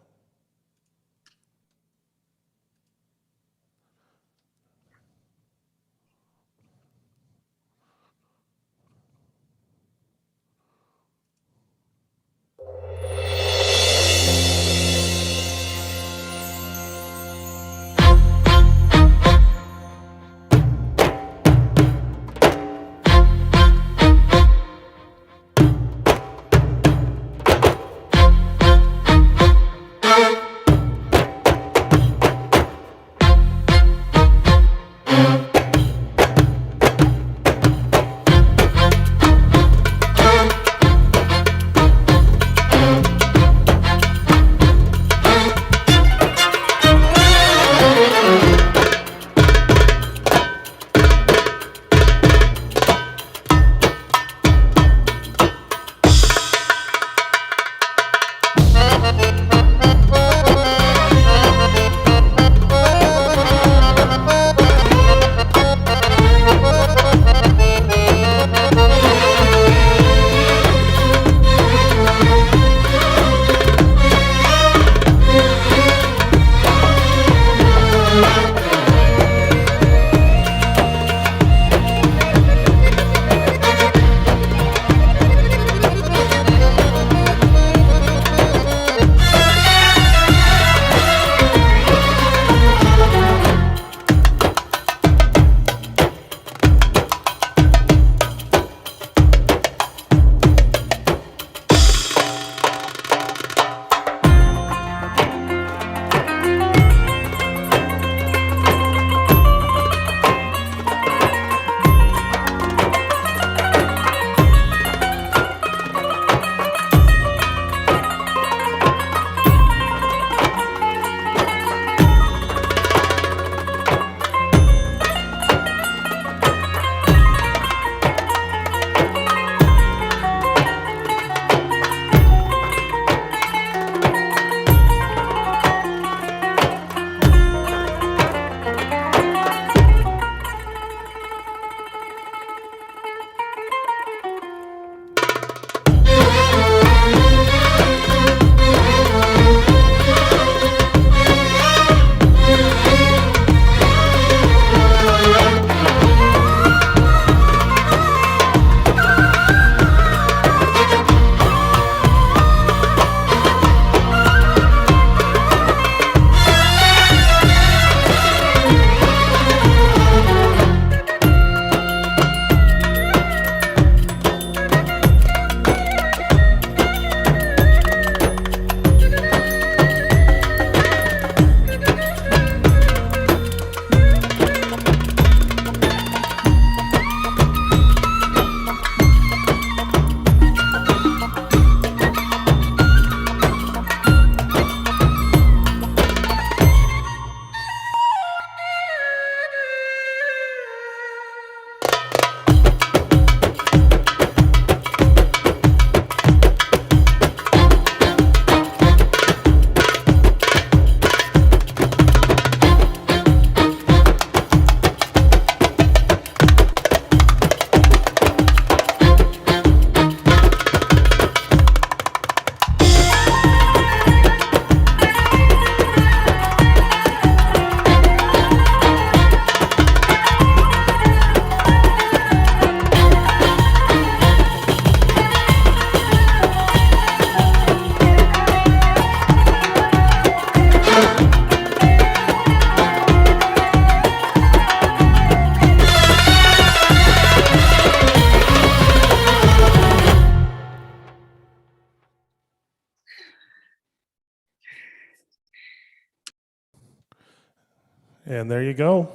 And there you go.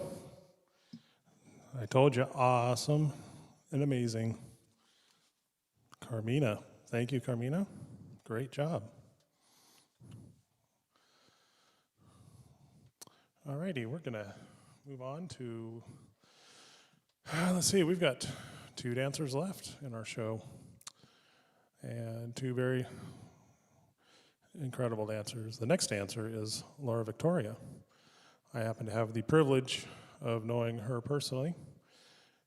I told you, awesome and amazing. Carmina. Thank you, Carmina. Great job. All righty, we're going to move on to, let's see, we've got 2 dancers left in our show. And 2 very incredible dancers. The next dancer is Laura Victoria. I happen to have the privilege of knowing her personally,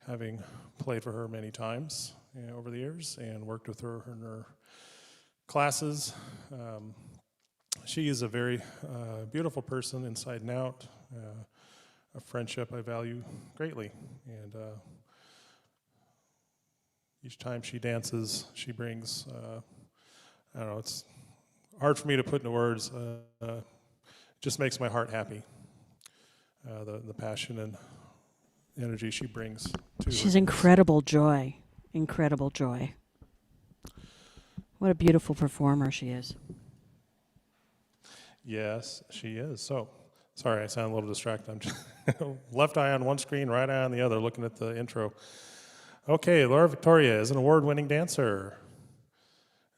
having played for her many times over the years and worked with her in her classes. She is a very beautiful person inside and out, a friendship I value greatly. And each time she dances, she brings, I don't know, it's hard for me to put into words. It just makes my heart happy, the passion and energy she brings to She's her. incredible joy. Incredible joy. What a beautiful performer she is. Yes, she is. So, sorry, I sound a little distracted. I'm just left eye on one screen, right eye on the other, looking at the intro. Okay, Laura Victoria is an award-winning dancer.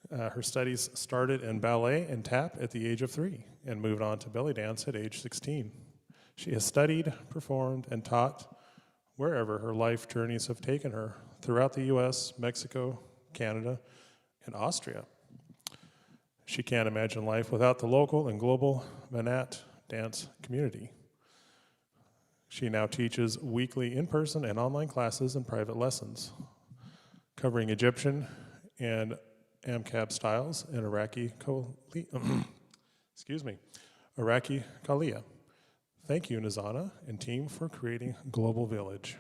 Her studies started in ballet and tap at the age of 3 and moved on to belly dance at age 16. She has studied, performed, and taught wherever her life journeys have taken her throughout the U.S., Mexico, Canada, and Austria. She can't imagine life without the local and global Manat dance community. She now teaches weekly in-person and online classes and private lessons, covering Egyptian and Amkab styles and Iraqi Iraqi Kalia. Thank you, Nizana and team, for creating Global Village.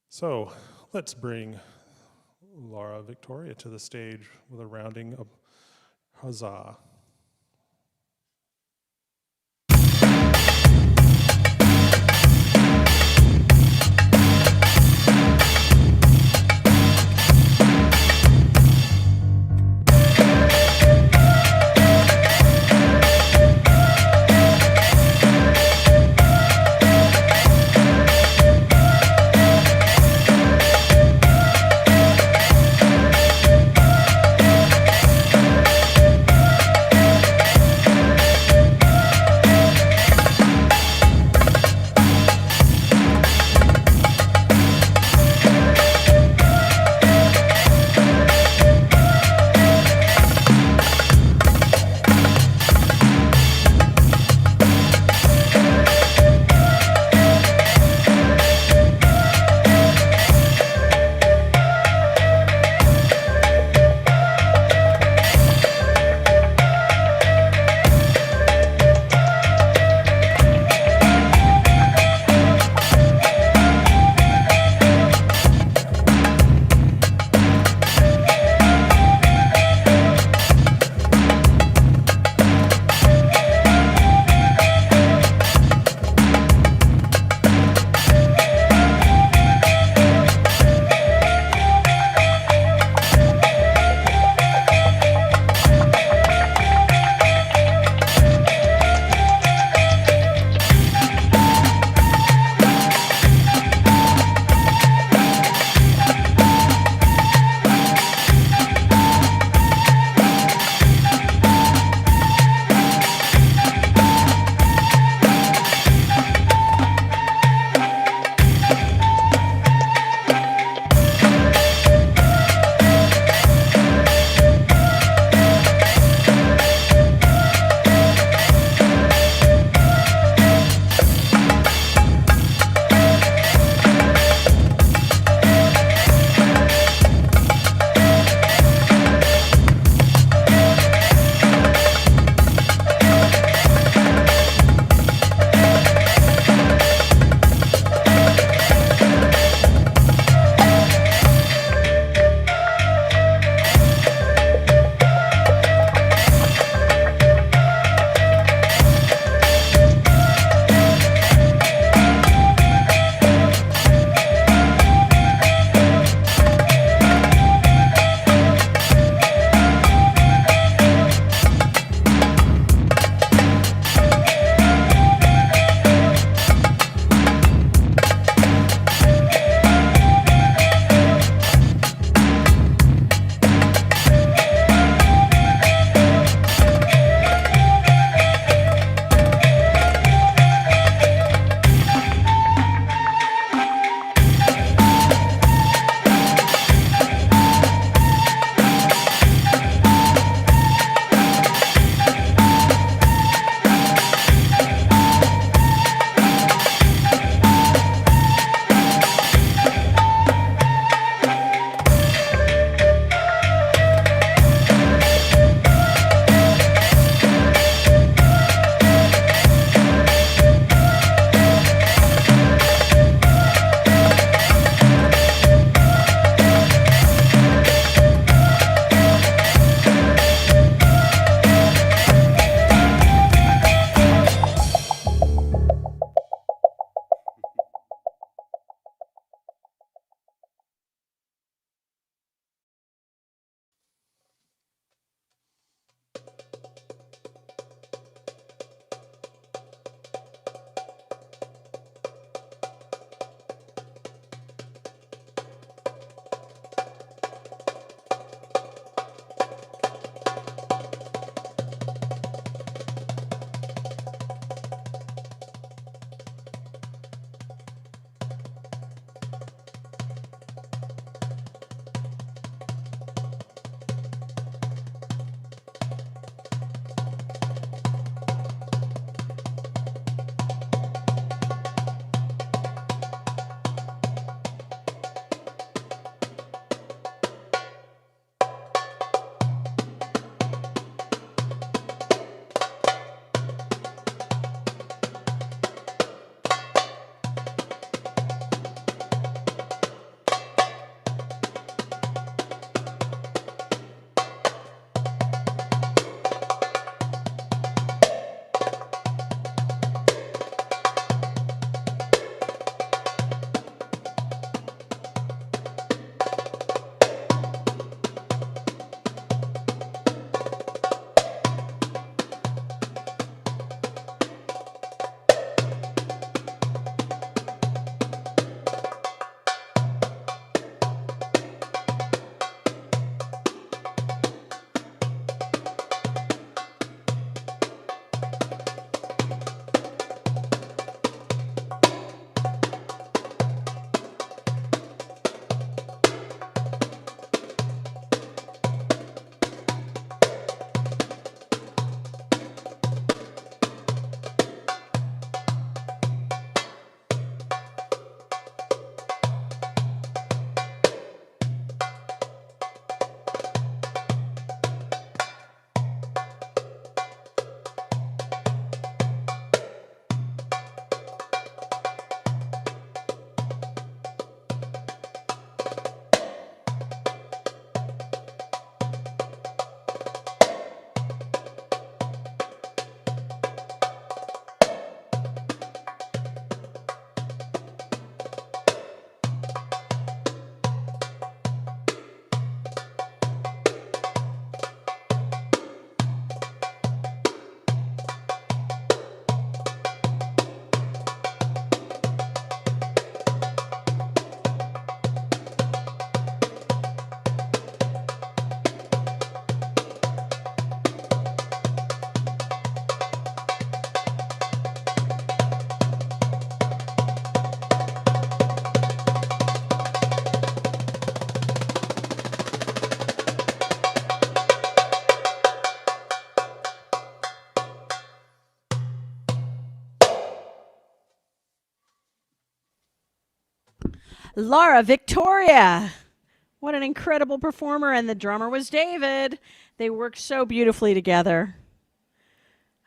So let's bring Laura Victoria to the stage with a rounding of huzzah. Laura Victoria. What an incredible performer. And the drummer was David. They worked so beautifully together.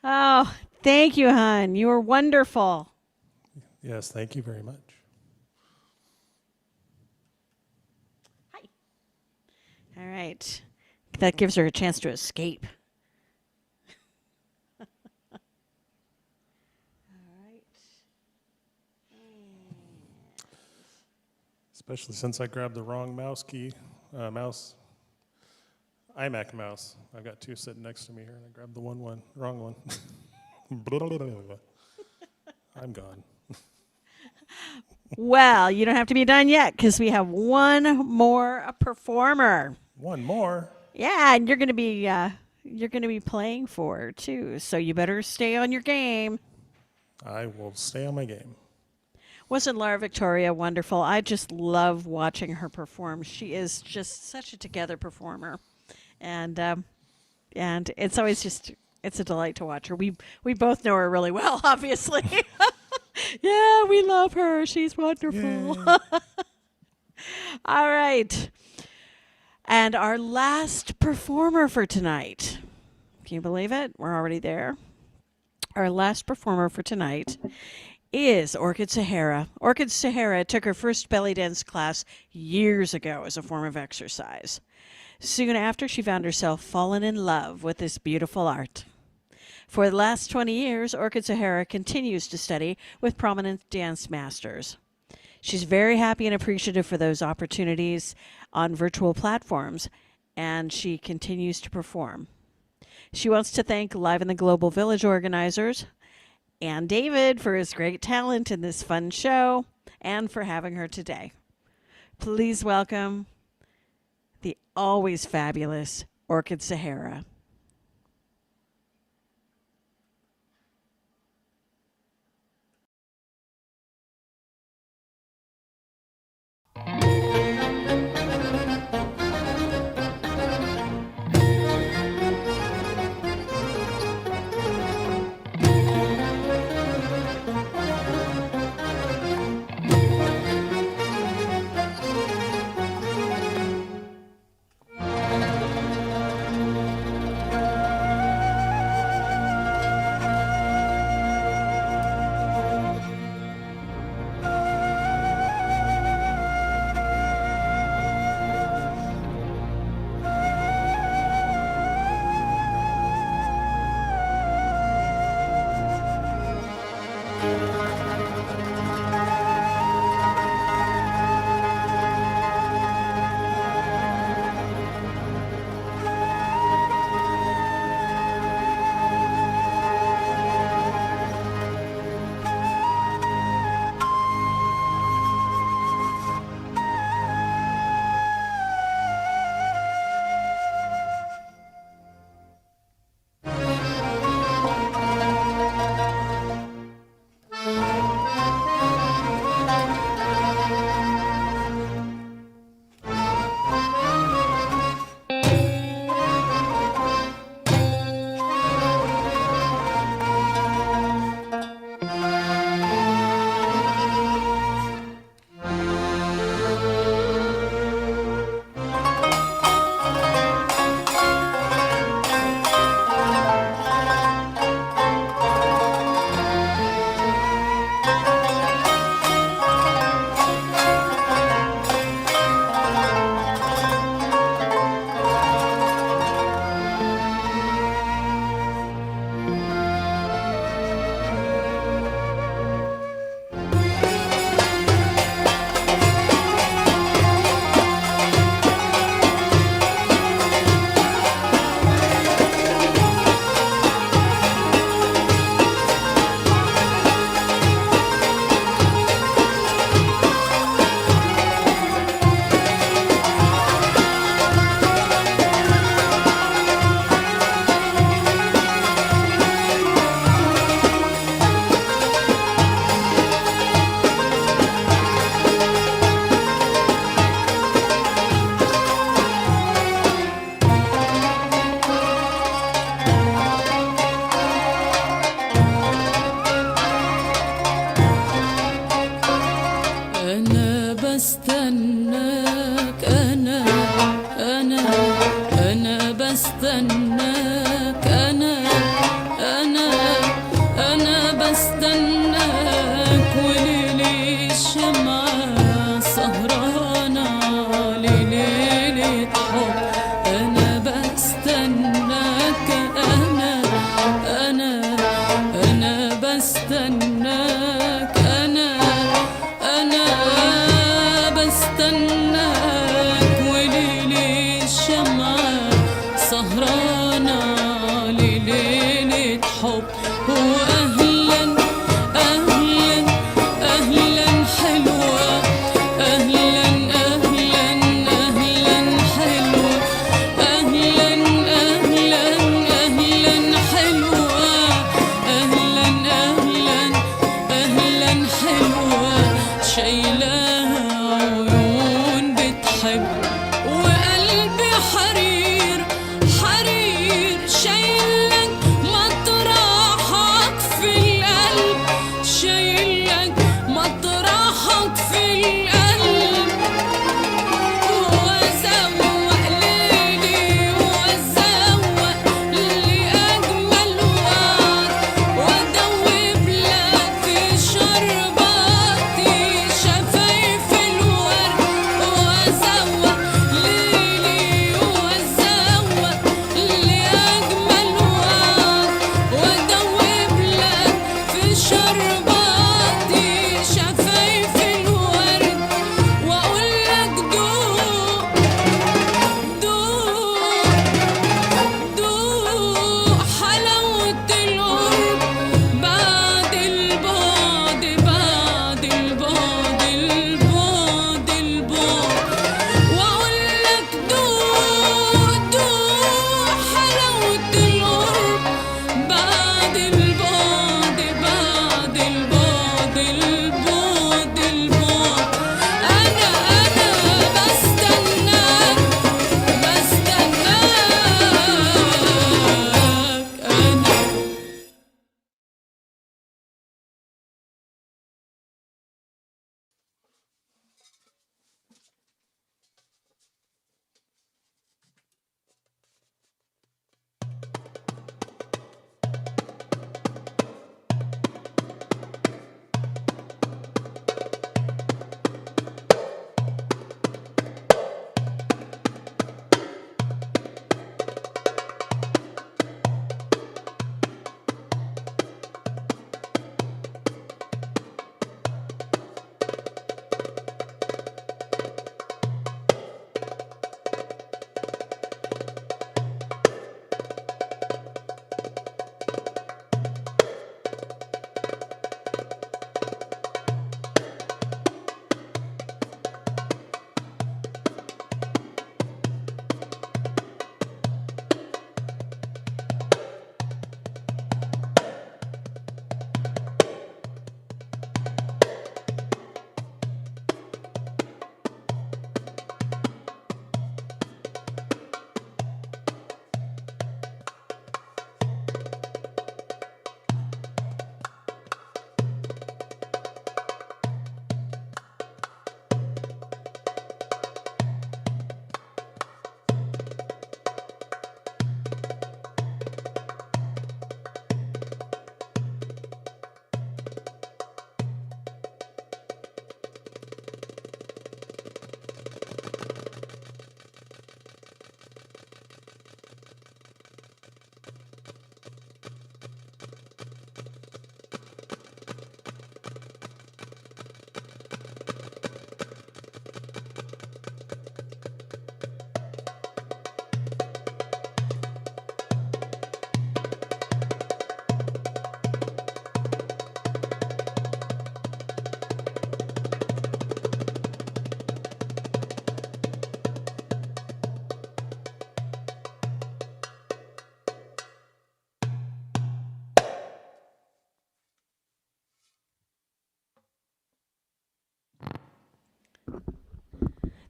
Oh, thank you, hon. You were wonderful. Yes, thank you very much. Hi. All right. That gives her a chance to escape. Especially since I grabbed the wrong mouse key, iMac mouse. I've got two sitting next to me here, and I grabbed the wrong one. I'm gone. Well, you don't have to be done yet because we have one more performer. One more. Yeah, and you're going to be playing for her too. So you better stay on your game. I will stay on my game. Wasn't Laura Victoria wonderful? I just love watching her perform. She is just such a together performer, and it's always it's a delight to watch her. We both know her really well, obviously. Yeah, we love her. She's wonderful. All right, and our last performer for tonight. Can you believe it? We're already there. Our last performer for tonight is Orchid Sahara. Orchid Sahara took her first belly dance class years ago as a form of exercise. Soon after, she found herself fallen in love with this beautiful art. For the last 20 years, Orchid Sahara continues to study with prominent dance masters. She's very happy and appreciative for those opportunities on virtual platforms, and she continues to perform. She wants to thank Live in the Global Village organizers and David for his great talent in this fun show and for having her today. Please welcome the always fabulous Orchid Sahara.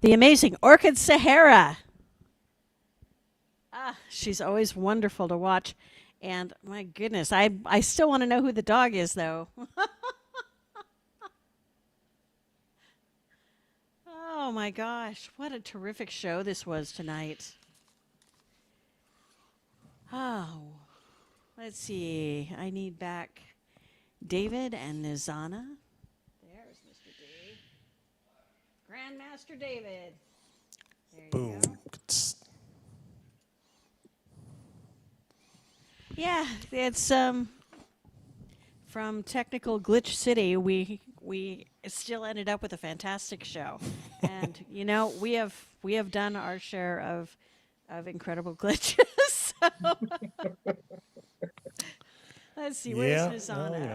the amazing Orchid Sahara. Ah, she's always wonderful to watch. And my goodness, I still want to know who the dog is, though. Oh my gosh, what a terrific show this was tonight. Oh, let's see. I need back David and Nizana. There's Mr. D. Grandmaster David. There you Boom. go. Yeah, it's from Technical Glitch City. We still ended up with a fantastic show, and you know we have done our share of incredible glitches. So. Let's see, where's Yeah, Nizana? well, you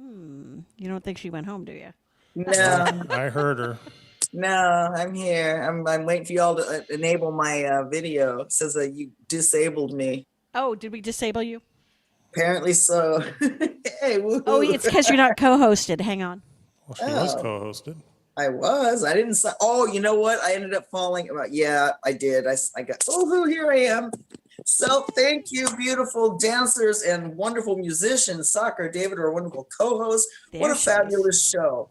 know. You don't think she went home, do you? No, I heard her. no, I'm here. I'm waiting for y'all to enable my video. It says that you disabled me. Oh, did we disable you? Apparently so. Hey, woohoo. Oh, it's because you're not co-hosted. Hang on. Well, she was Oh. co-hosted. I was. I didn't say. Oh, you know what? I ended up falling. Yeah, I did. I got. Oh, here I am. So thank you, beautiful dancers and wonderful musicians. Soccer, David, our wonderful co-host. What There a she is. fabulous show.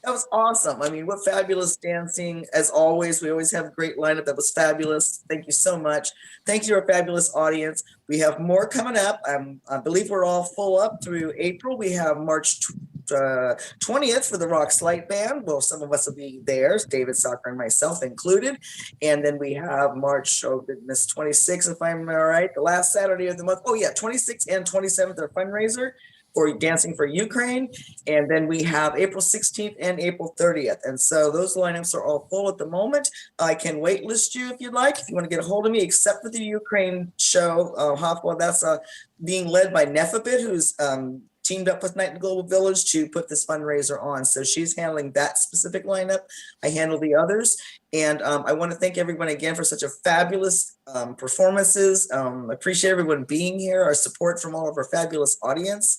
That was awesome. I mean, what fabulous dancing. As always, we always have a great lineup. That was fabulous. Thank you so much. Thank you to our fabulous audience. We have more coming up. I believe we're all full up through April. We have March 20th for the Rock Slight Band. Well, some of us will be there, David, Soccer, and myself included. And then we have March, oh goodness, 26th, if I'm all right, the last Saturday of the month. Oh yeah, 26th and 27th, our fundraiser for Dancing for Ukraine. And then we have April 16th and April 30th. And so those lineups are all full at the moment. I can wait list you if you'd like, if you want to get a hold of me, except for the Ukraine show. Hofwa, that's being led by Nefabit, who's teamed up with Night in the Global Village to put this fundraiser on. So she's handling that specific lineup. I handle the others. And I want to thank everyone again for such a fabulous performances. Appreciate everyone being here, our support from all of our fabulous audience.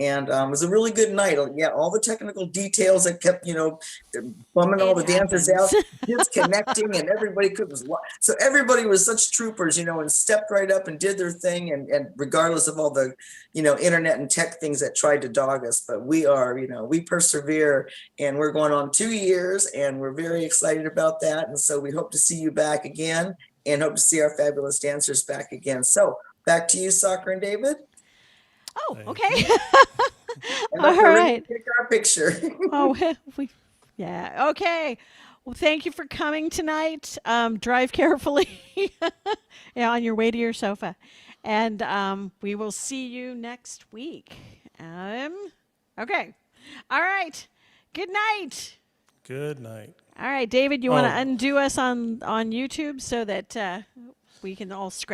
And it was a really good night. Yeah, all the technical details that kept, bumming all the dancers out, disconnecting, and everybody could was so everybody was such troopers, and stepped right up and did their thing, and regardless of all the, internet and tech things that tried to dog us, but we are, we persevere, and we're going on 2 years, and we're very excited about that, and so we hope to see you back again, and hope to see our fabulous dancers back again. So back to you, Soccer and David. Oh, okay. And All we're ready right. to take our picture. Oh, yeah. Okay. Well, thank you for coming tonight. Drive carefully on your way to your sofa. And we will see you next week. Okay. All right. Good night. Good night. All right, David, you want to Oh. undo us on YouTube so that we can all scratch?